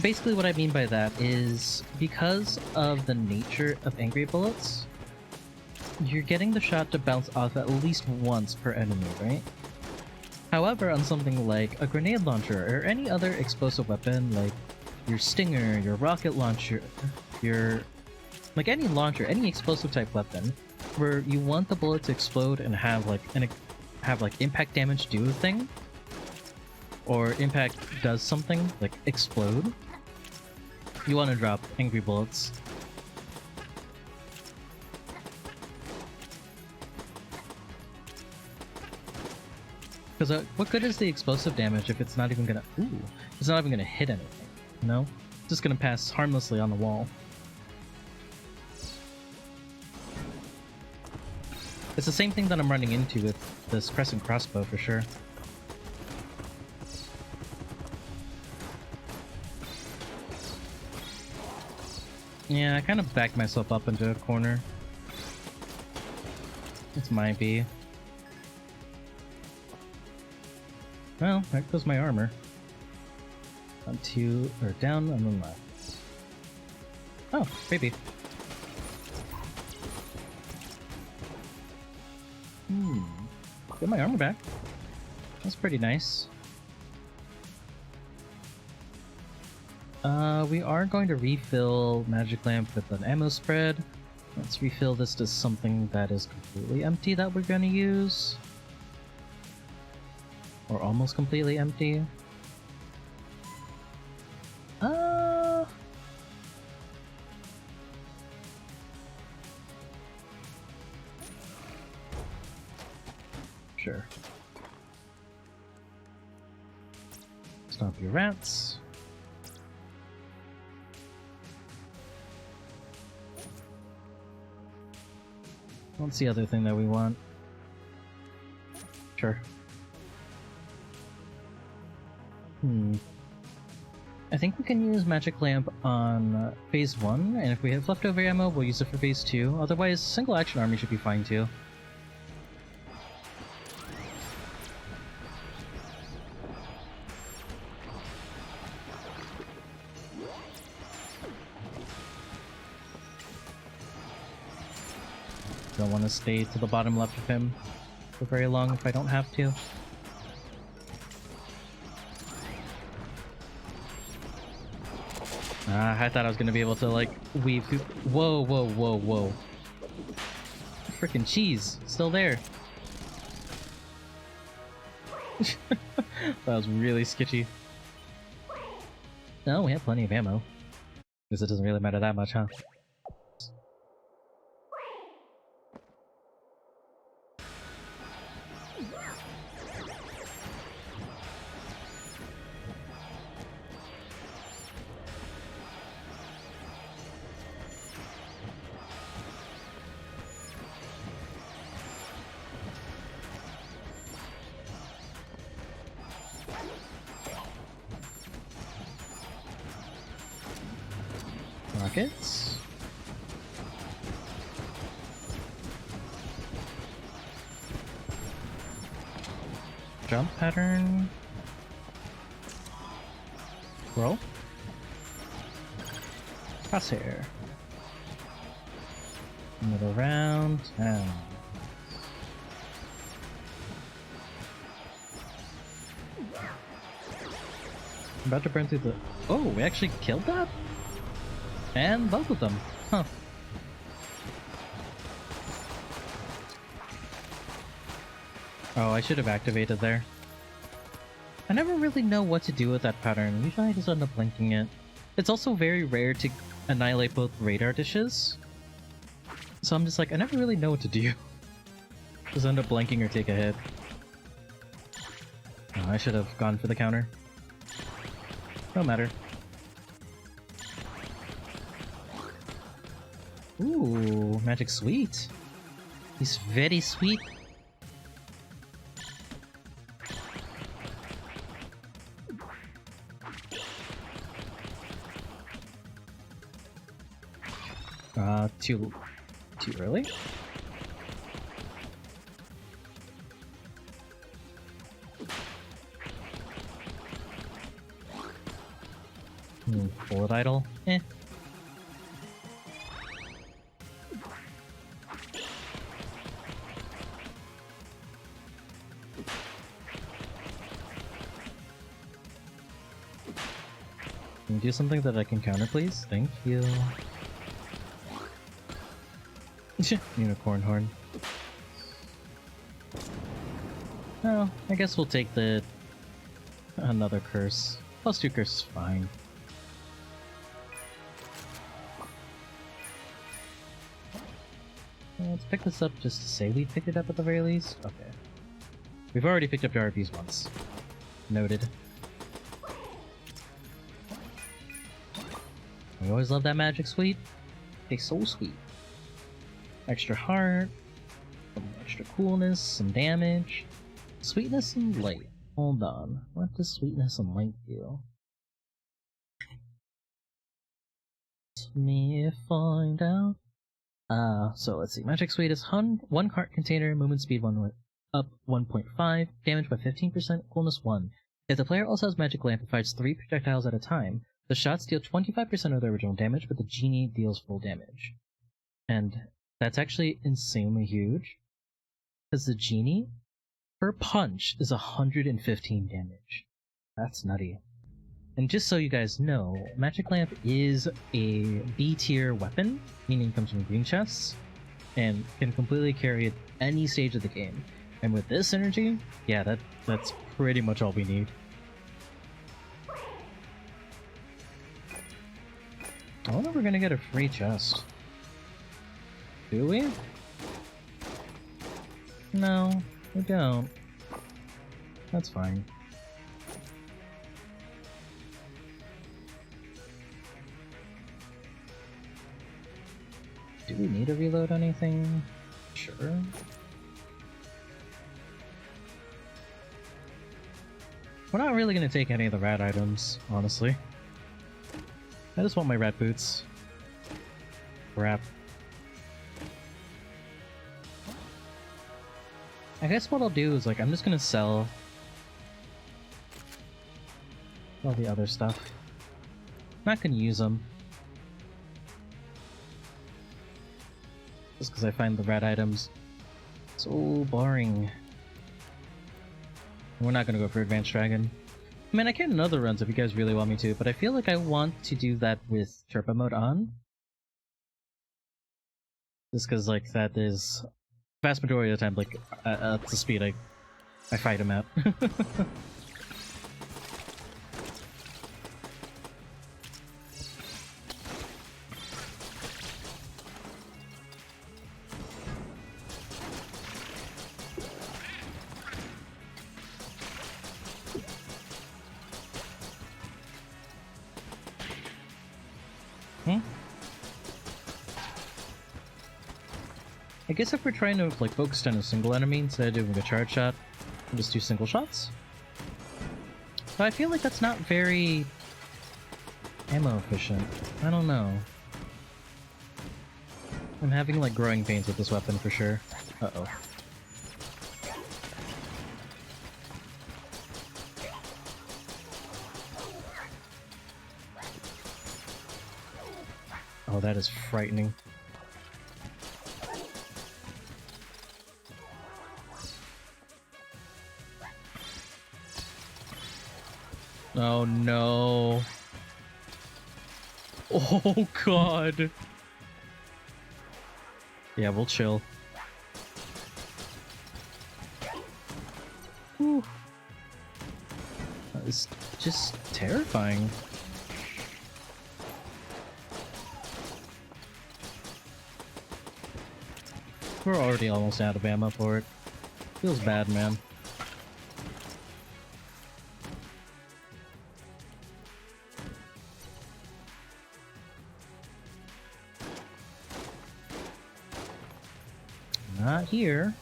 Basically what I mean by that is because of the nature of angry bullets, you're getting the shot to bounce off at least once per enemy, right? However, on something like a grenade launcher or any other explosive weapon like your stinger, your rocket launcher, like any launcher, any explosive type weapon, where you want the bullet to explode and have like impact damage do a thing, or impact does something like explode, you want to drop angry bullets. Because what good is the explosive damage if it's not even gonna it's not even gonna hit anything, you know? It's just gonna pass harmlessly on the wall. It's the same thing that I'm running into with this crescent crossbow for sure. Yeah, I kind of backed myself up into a corner. It's my B. Well, there goes my armor. On two, or down and then left. Oh, maybe. Get my armor back. That's pretty nice. We are going to refill Magic Lamp with an ammo spread. Let's refill this to something that is completely empty that we're gonna use. Or almost completely empty. Sure. Stop your rats. What's the other thing that we want? Sure. I think we can use Magic Lamp on phase 1, and if we have leftover ammo, we'll use it for phase 2. Otherwise, single action army should be fine too. Don't want to stay to the bottom left of him for very long if I don't have to. I thought I was gonna be able to like weave through. Whoa, whoa, whoa, whoa. Frickin' cheese, still there. That was really sketchy. No, we have plenty of ammo. Guess it doesn't really matter that much, huh? Rockets. Jump pattern. Roll. Crosshair. Middle round. And I'm about to burn through the... Oh, we actually killed that? And both of them. Huh. Oh, I should have activated there. I never really know what to do with that pattern. Usually I just end up blinking it. It's also very rare to annihilate both radar dishes. So I'm just like, I never really know what to do. Just end up blanking or take a hit. Oh, I should have gone for the counter. No matter. Ooh, magic sweet. He's very sweet. Too early? Bullet idol? Eh. Can you do something that I can counter, please? Thank you. Unicorn horn. Oh, I guess we'll take the... another curse. +2 curse is fine. Let's pick this up just to say we picked it up at the very least. Okay. We've already picked up RPs once. Noted. We always love that magic sweet. Tastes so sweet. Extra heart, some extra coolness, some damage. Sweetness and light. Hold on. What does sweetness and light do? Let me find out. So let's see. Magic Sweet is 1 cart container, movement speed up 1.5, damage by 15%, coolness 1. If the player also has Magic Lamp, it fires 3 projectiles at a time. The shots deal 25% of the original damage, but the Genie deals full damage. And that's actually insanely huge, because the Genie, per punch, is 115 damage. That's nutty. And just so you guys know, Magic Lamp is a B tier weapon, meaning it comes from green chests, and can completely carry at any stage of the game. And with this energy, yeah, that's pretty much all we need. I wonder if we're gonna get a free chest. Do we? No, we don't. That's fine. Do we need to reload anything? Sure. We're not really going to take any of the rat items, honestly. I just want my rat boots. Crap. I guess what I'll do is, like, I'm just going to sell all the other stuff. I'm not going to use them. Just because I find the rat items so boring. We're not going to go for Advanced Dragon. I mean, I can in other runs if you guys really want me to, but I feel like I want to do that with Turbo mode on. Just because, like, that is vast majority of the time, like, at the speed I fight him at. I guess if we're trying to, like, focus on a single enemy instead of doing a charge shot, we'll just do single shots. But I feel like that's not very ammo efficient. I don't know. I'm having, like, growing pains with this weapon for sure. Uh-oh. Oh, that is frightening. Oh no. Oh god. Yeah, we'll chill. Whew. That is just terrifying. We're already almost out of ammo for it. Feels bad, man. Not here.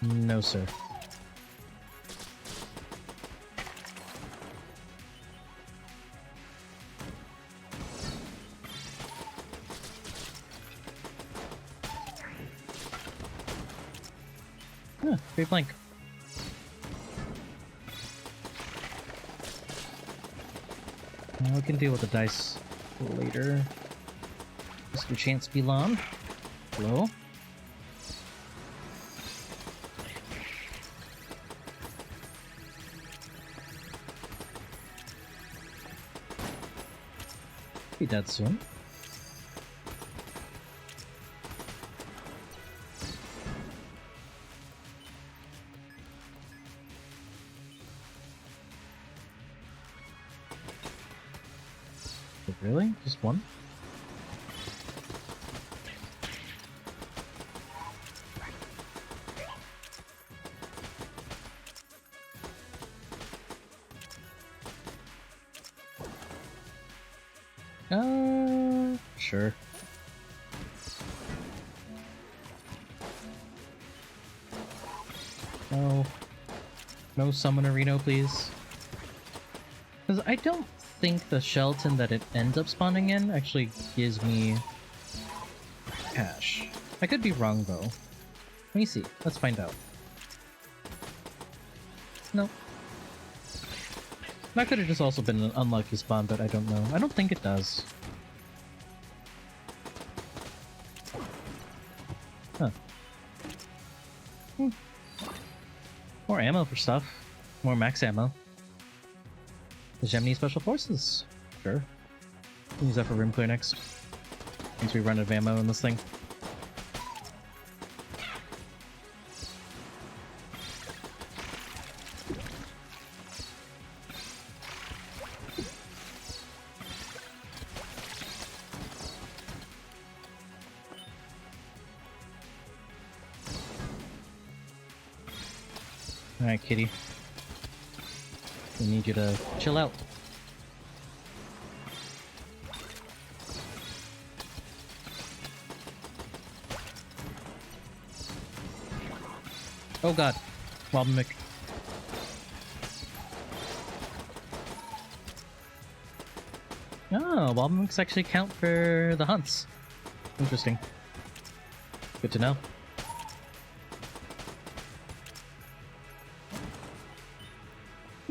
No, sir. Huh, great blank. We can deal with the dice later. Mr. Chance Belon. Hello? Be dead soon. Really? Just one? Sure. No. No Summoner Reno, please. Because I don't think the Shelton that it ends up spawning in actually gives me cash. I could be wrong, though. Let me see. Let's find out. Nope. That could have just also been an unlucky spawn, but I don't know. I don't think it does. Huh. More ammo for stuff. More max ammo. The Genies Special Forces. Sure. We'll use that for room clear next. Once we run out of ammo in this thing. Alright, kitty. We need you to chill out. Oh god. Wobamic. Oh, Wobamics actually count for the hunts. Interesting. Good to know.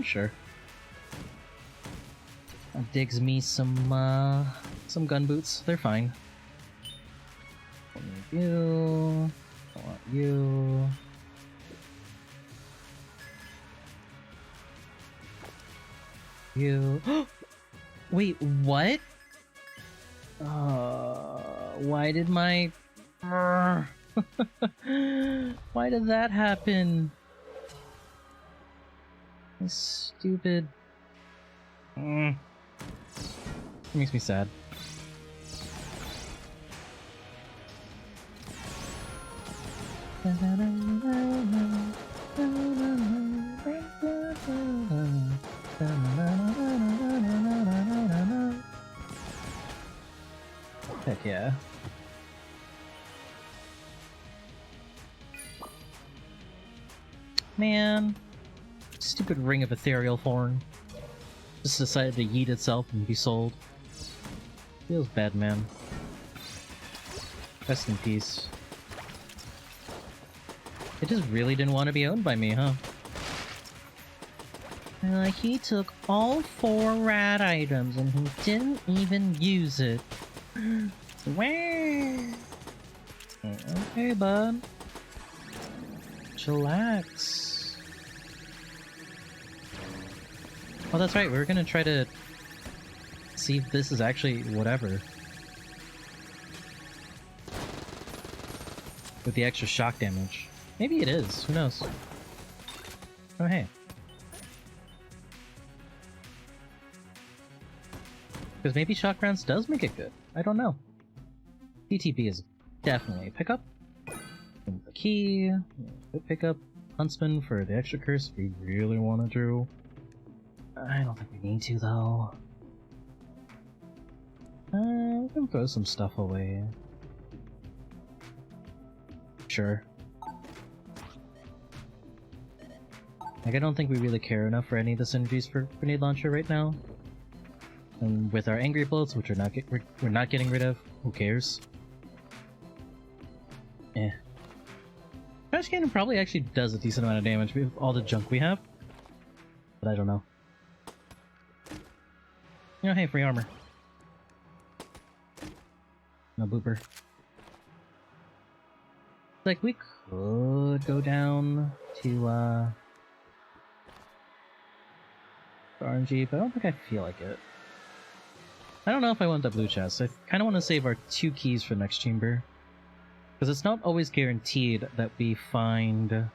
Sure. That digs me some gun boots. They're fine. I want you. I want you. You. Wait, what? Why did my... Why did that happen? This stupid... It makes me sad. Heck yeah. Man. Stupid ring of ethereal thorn. Just decided to yeet itself and be sold. Feels bad, man. Rest in peace. It just really didn't want to be owned by me, huh? Like, he took all 4 rad items and he didn't even use it. Wah! Okay, bud. Chillax. Oh, that's right, we were gonna try to see if this is actually whatever. With the extra shock damage. Maybe it is, who knows? Oh, hey. Because maybe shock rounds does make it good. I don't know. TTB is definitely a pickup. And the key, good pickup. Huntsman for the extra curse if we really want to do. I don't think we need to, though. We can throw some stuff away. Sure. Like, I don't think we really care enough for any of the synergies for Grenade Launcher right now. And with our Angry Bullets, which we're not getting rid of, who cares? Eh. Trash Cannon probably actually does a decent amount of damage with all the junk we have. But I don't know. You know, hey, free armor. No booper. Like, we could go down to, RNG, but I don't think I feel like it. I don't know if I want the blue chest. I kind of want to save our 2 keys for next chamber. Because it's not always guaranteed that we find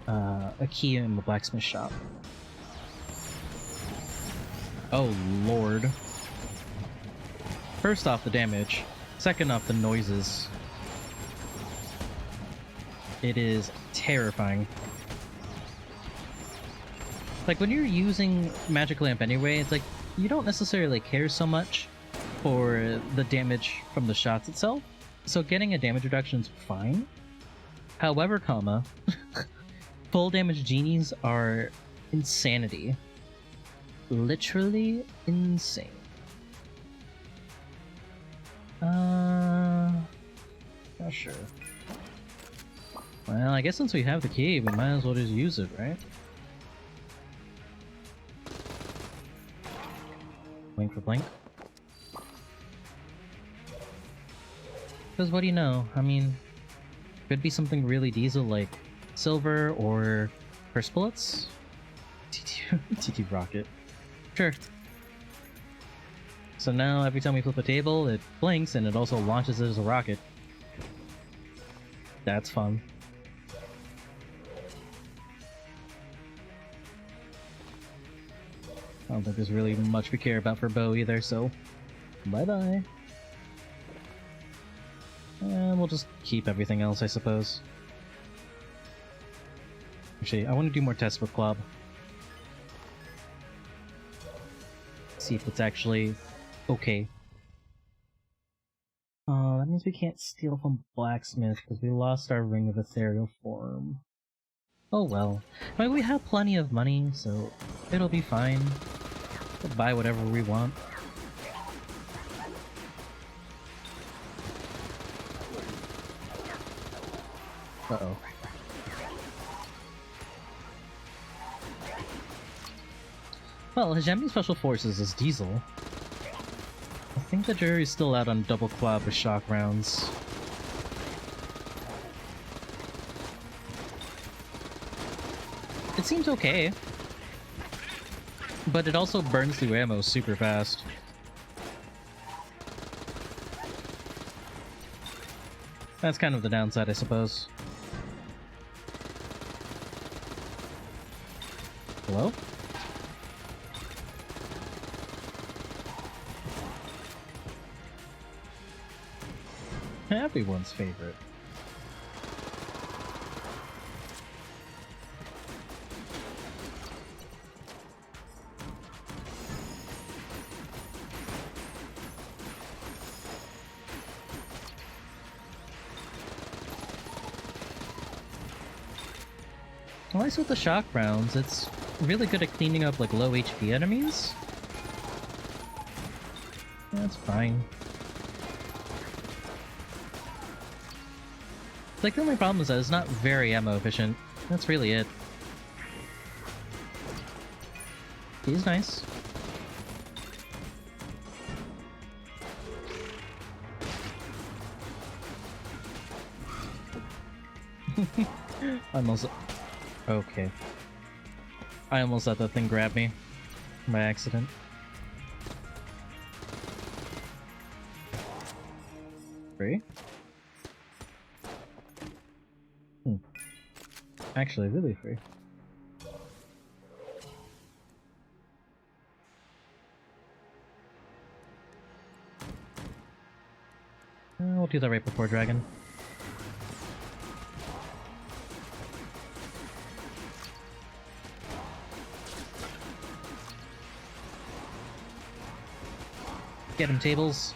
a key in the blacksmith shop. Oh lord. First off, the damage. Second off, the noises. It is terrifying. Like, when you're using Magic Lamp anyway, it's like, you don't necessarily care so much for the damage from the shots itself, so getting a damage reduction is fine. However, full damage genies are insanity. Literally insane. Not sure. Well, I guess since we have the key, we might as well just use it, right? Blink for blink. Because what do you know? I mean, could be something really diesel like silver or first bullets? TT rocket. Sure. So now every time we flip a table, it blinks and it also launches it as a rocket. That's fun. I don't think there's really much we care about for bow either, so bye-bye. And we'll just keep everything else, I suppose. Actually, I want to do more tests with Club. See if it's actually okay. That means we can't steal from Blacksmith because we lost our Ring of Ethereal Form. Oh well. I mean, we have plenty of money, so it'll be fine. We'll buy whatever we want. Uh-oh. Well, Hegemony Special Forces is Diesel. I think the jury's still out on double club with shock rounds. It seems okay. But it also burns through ammo super fast. That's kind of the downside, I suppose. Hello? Everyone's favorite. At least with the shock rounds, it's really good at cleaning up like low HP enemies. That's fine. Like, the only problem is that it's not very ammo efficient. That's really it. He's nice. I'm also... Okay. I almost let that thing grab me by accident. Free? Actually, really free. We'll do that right before Dragon. Get him, tables.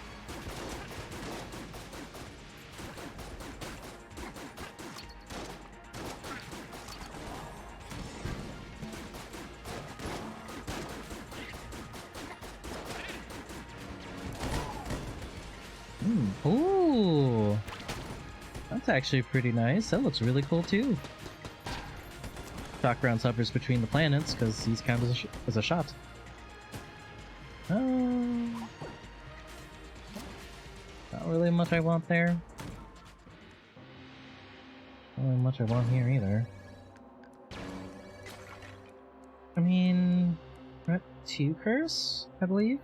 actually pretty nice. That looks really cool too. Shock rounds hovers between the planets because these count as a shot. Not really much I want there. Not really much I want here either. I mean, we're at 2 curse, I believe.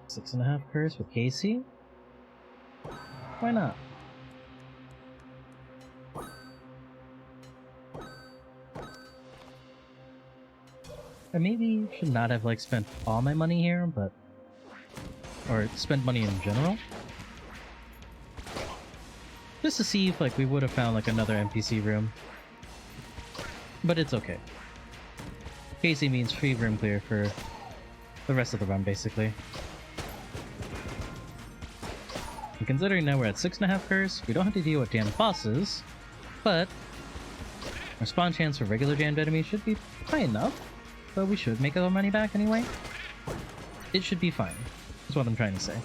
6.5 curse with Casey. Why not? I maybe should not have like spent all my money here, but or spent money in general. Just to see if like we would have found like another NPC room. But it's okay. Casey means free room clear for the rest of the run, basically. And considering now we're at 6.5 curse, we don't have to deal with damn bosses, but our spawn chance for regular jammed enemies should be high enough, but we should make our money back anyway. It should be fine, is what I'm trying to say.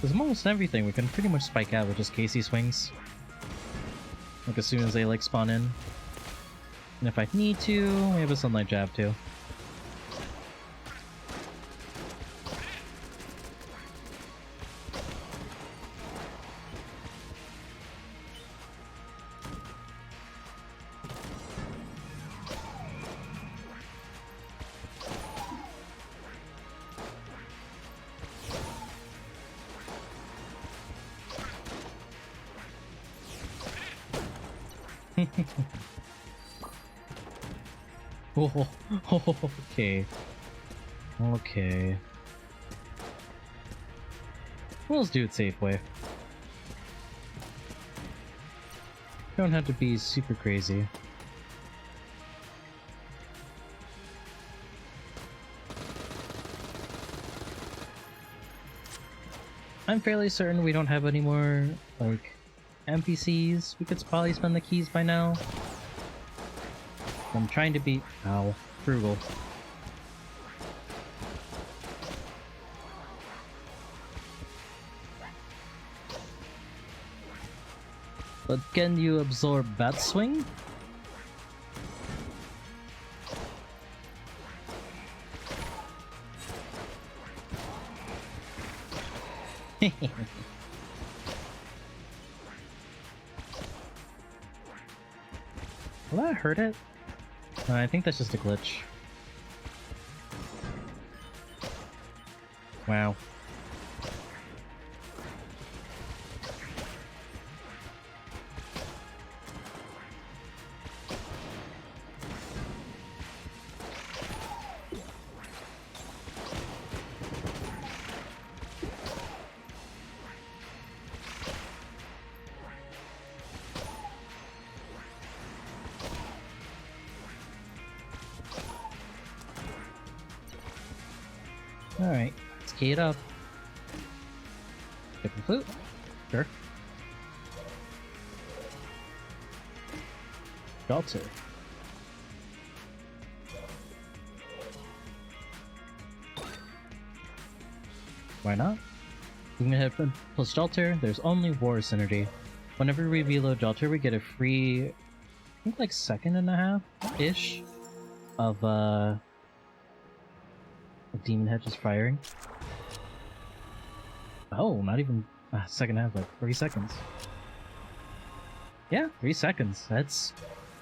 Because almost everything we can pretty much spike out with just Casey swings. Like as soon as they like spawn in. And if I need to, we have a sunlight jab too. Oh, okay. Okay. We'll just do it safe way. Don't have to be super crazy. I'm fairly certain we don't have any more, like, NPCs. We could probably spend the keys by now. I'm trying to be... Ow. Frugal. But can you absorb Bat Swing? Will that hurt it? I think that's just a glitch. Wow. Alright, let's key it up. Different flute? Sure. Shelter. Why not? We can hit plus Shelter, there's only War Synergy. Whenever we reload Shelter, we get a free, I think like 1.5-ish of Demon Head just firing. Oh, not even second half, like 3 seconds. Yeah, 3 seconds. That's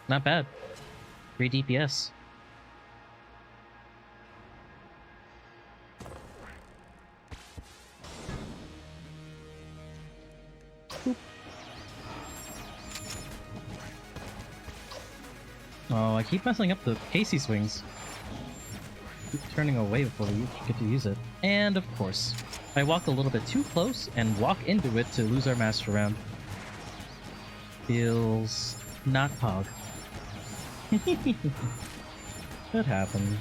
not bad. 3 DPS. Boop. Oh, I keep messing up the Casey swings. Turning away before we get to use it. And of course, I walked a little bit too close and walk into it to lose our master round. Feels not pog. That happens.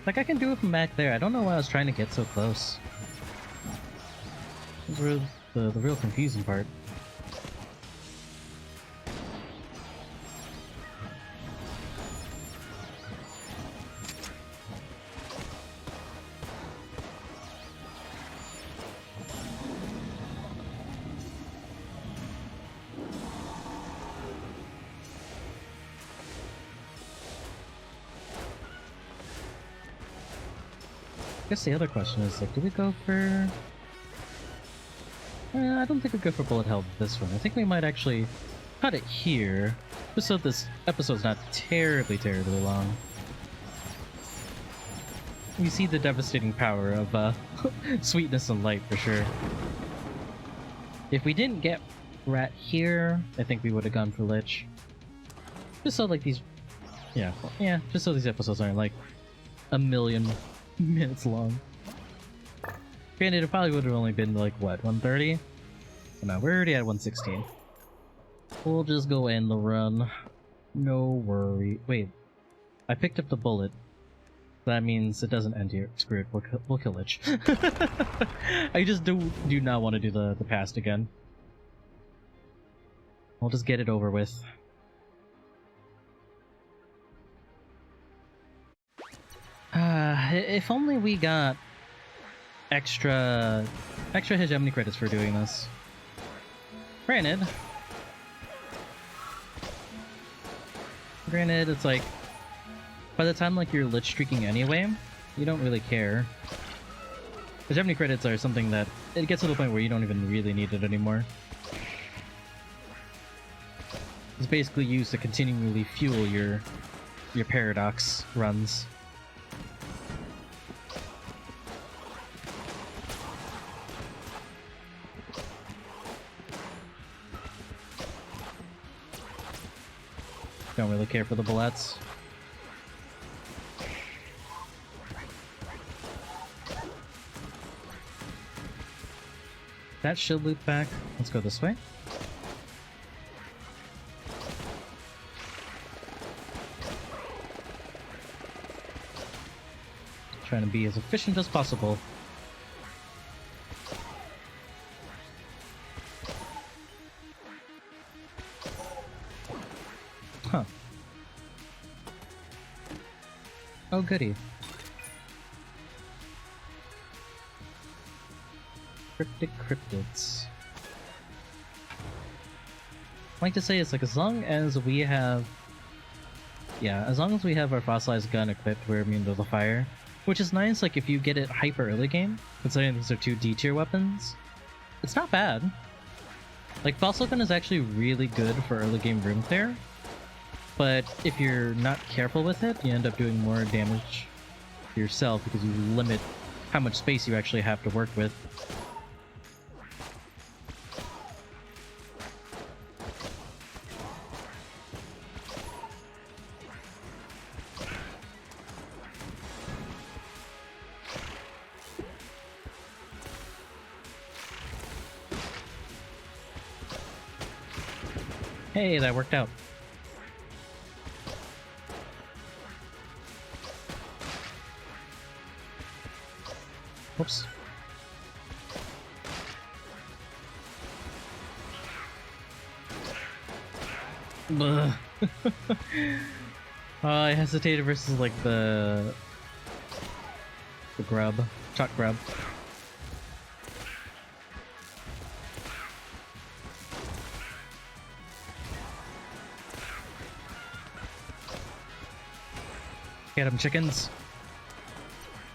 Like I can do it from back there. I don't know why I was trying to get so close. This is the real confusing part. I guess the other question is, like, do we go for... I don't think we go for bullet hell this one. I think we might actually cut it here, just so this episode's not terribly long. We see the devastating power of sweetness and light for sure. If we didn't get Rat here, I think we would have gone for Lich. Just so like these... Yeah, just so these episodes aren't like a million minutes long. Granted, it probably would have only been like, what, 130? No, we're already at 116. We'll just go end the run. No worry. Wait, I picked up the bullet. That means it doesn't end here. Screw it, we'll kill Lich. I just do not want to do the past again. We'll just get it over with. If only we got extra hegemony credits for doing this. Granted, it's like, by the time like you're lich streaking anyway, you don't really care. Hegemony credits are something that, it gets to the point where you don't even really need it anymore. It's basically used to continually fuel your paradox runs. Don't really care for the bullets. That should loop back. Let's go this way. Trying to be as efficient as possible. Huh. Oh goody. Cryptic cryptids. I like to say it's like as long as we have our fossilized gun equipped, we're immune to the fire. Which is nice, like if you get it hyper early game, considering these are 2 D tier weapons, it's not bad. Like fossil gun is actually really good for early game room clear, but if you're not careful with it, you end up doing more damage to yourself because you limit how much space you actually have to work with. Hey, that worked out. Whoops. I hesitated versus like the grub, chalk grub. Get them, chickens.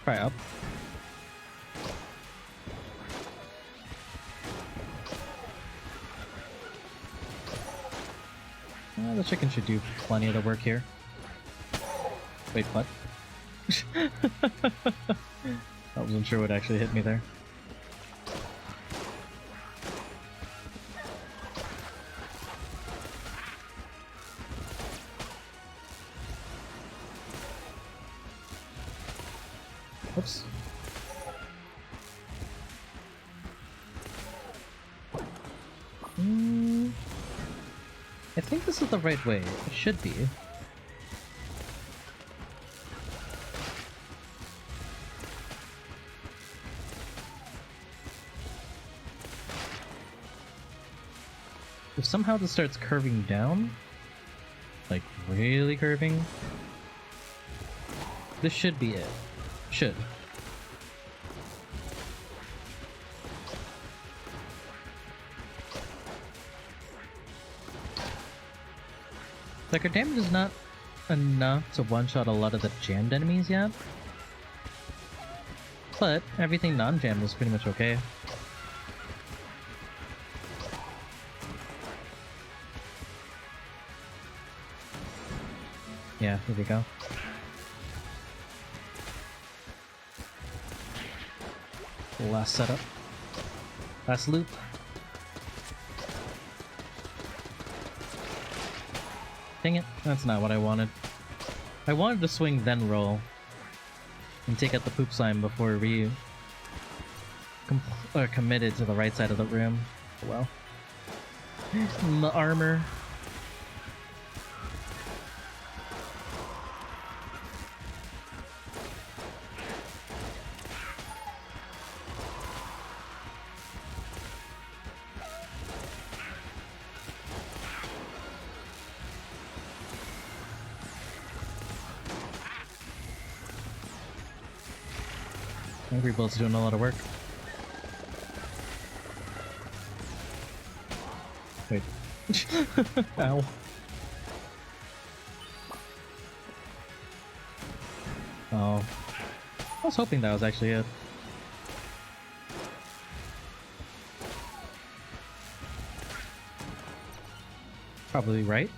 Try up. Well, the chicken should do plenty of the work here. Wait, what? I wasn't sure what actually hit me there. Oops. I think this is the right way. It should be. if somehow this starts curving down, like really curving, this should be it. Should. Like, our damage is not enough to one-shot a lot of the jammed enemies yet. But everything non-jammed is pretty much okay. Yeah, here we go. Last setup. Last loop. Dang it, that's not what I wanted. I wanted to swing then roll. And take out the poop slime before we committed to the right side of the room. Well. The armor. Angry Bull's doing a lot of work. Wait. Ow. Oh. I was hoping that was actually it. Probably right.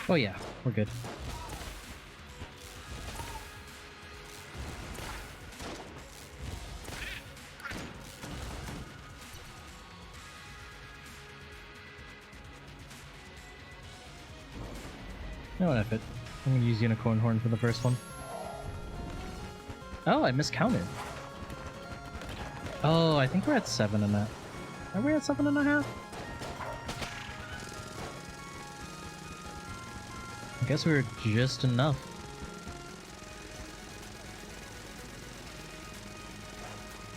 Oh yeah, we're good. No one F it. I'm gonna use Unicorn Horn for the first one. Oh, I miscounted. Oh, I think we're at 7.5. Are we at 7.5? I guess we were just enough.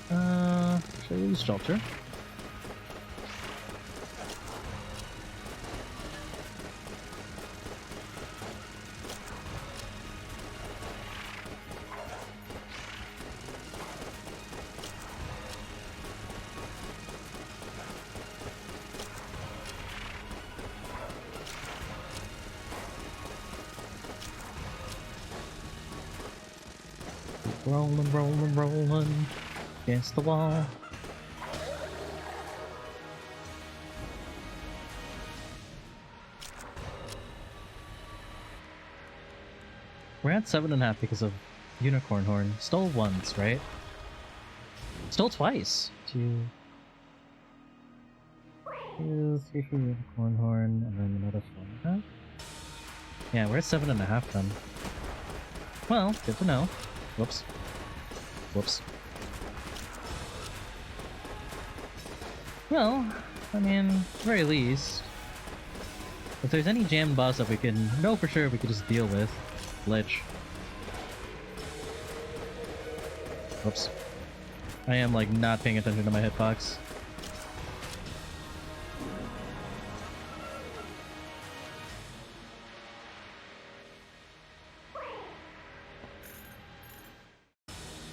Should I use Shelter? Rolling, rolling, rolling against the wall. We're at 7.5 because of Unicorn Horn. Stole once, right? Stole twice. 2, 3 for Unicorn Horn, and then another 4.5. Yeah, we're at 7.5 then. Well, good to know. Whoops. Whoops. Well, I mean, at the very least, if there's any jammed boss that we can know for sure we could just deal with, Lich. Whoops. I am like not paying attention to my hitbox.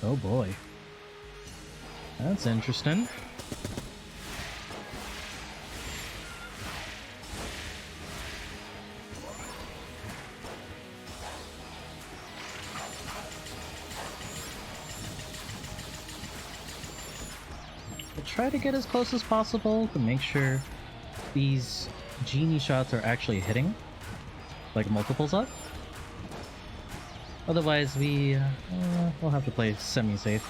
Oh boy. That's interesting. I'll try to get as close as possible to make sure these genie shots are actually hitting, like multiples up. Otherwise, we'll have to play semi-safe.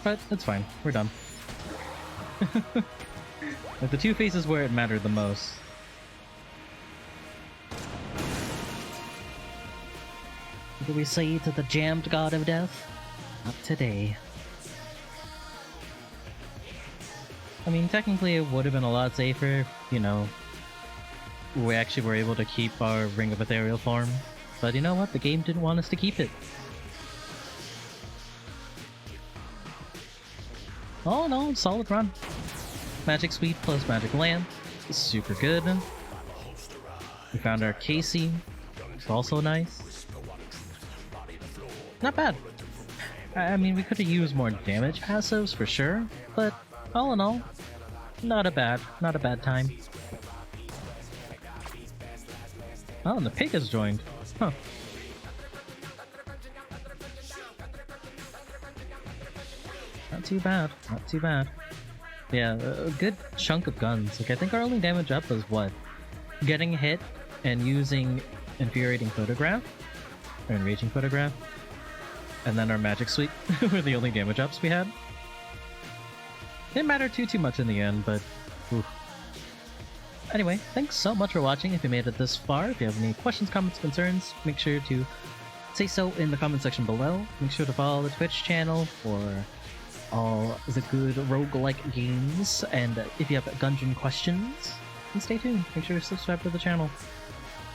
But it's fine. We're done. Like, the two phases where it mattered the most. What do we say to the jammed god of death? Not today. I mean, technically it would have been a lot safer if, you know, we actually were able to keep our Ring of Ethereal form. But you know what? The game didn't want us to keep it. Oh no, solid run. Magic Sweep plus Magic Land. Super good. We found our Casey. It's also nice. Not bad. I mean, we could have used more damage passives for sure, but all in all, not a bad time. Oh, and the pig has joined. Huh. Not too bad. Not too bad. Yeah, a good chunk of guns. Like, I think our only damage up was what? Getting hit and using Infuriating Photograph? Or Enraging Photograph? And then our Magic Sweep were the only damage ups we had. Didn't matter too much in the end, but oof. Anyway, thanks so much for watching if you made it this far. If you have any questions, comments, concerns, make sure to say so in the comment section below. Make sure to follow the Twitch channel for all the good roguelike games, and if you have Gungeon questions, then stay tuned. Make sure to subscribe to the channel.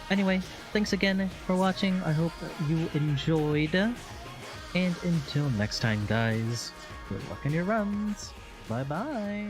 Anyway, thanks again for watching. I hope you enjoyed, and until next time, guys, good luck in your runs. Bye bye.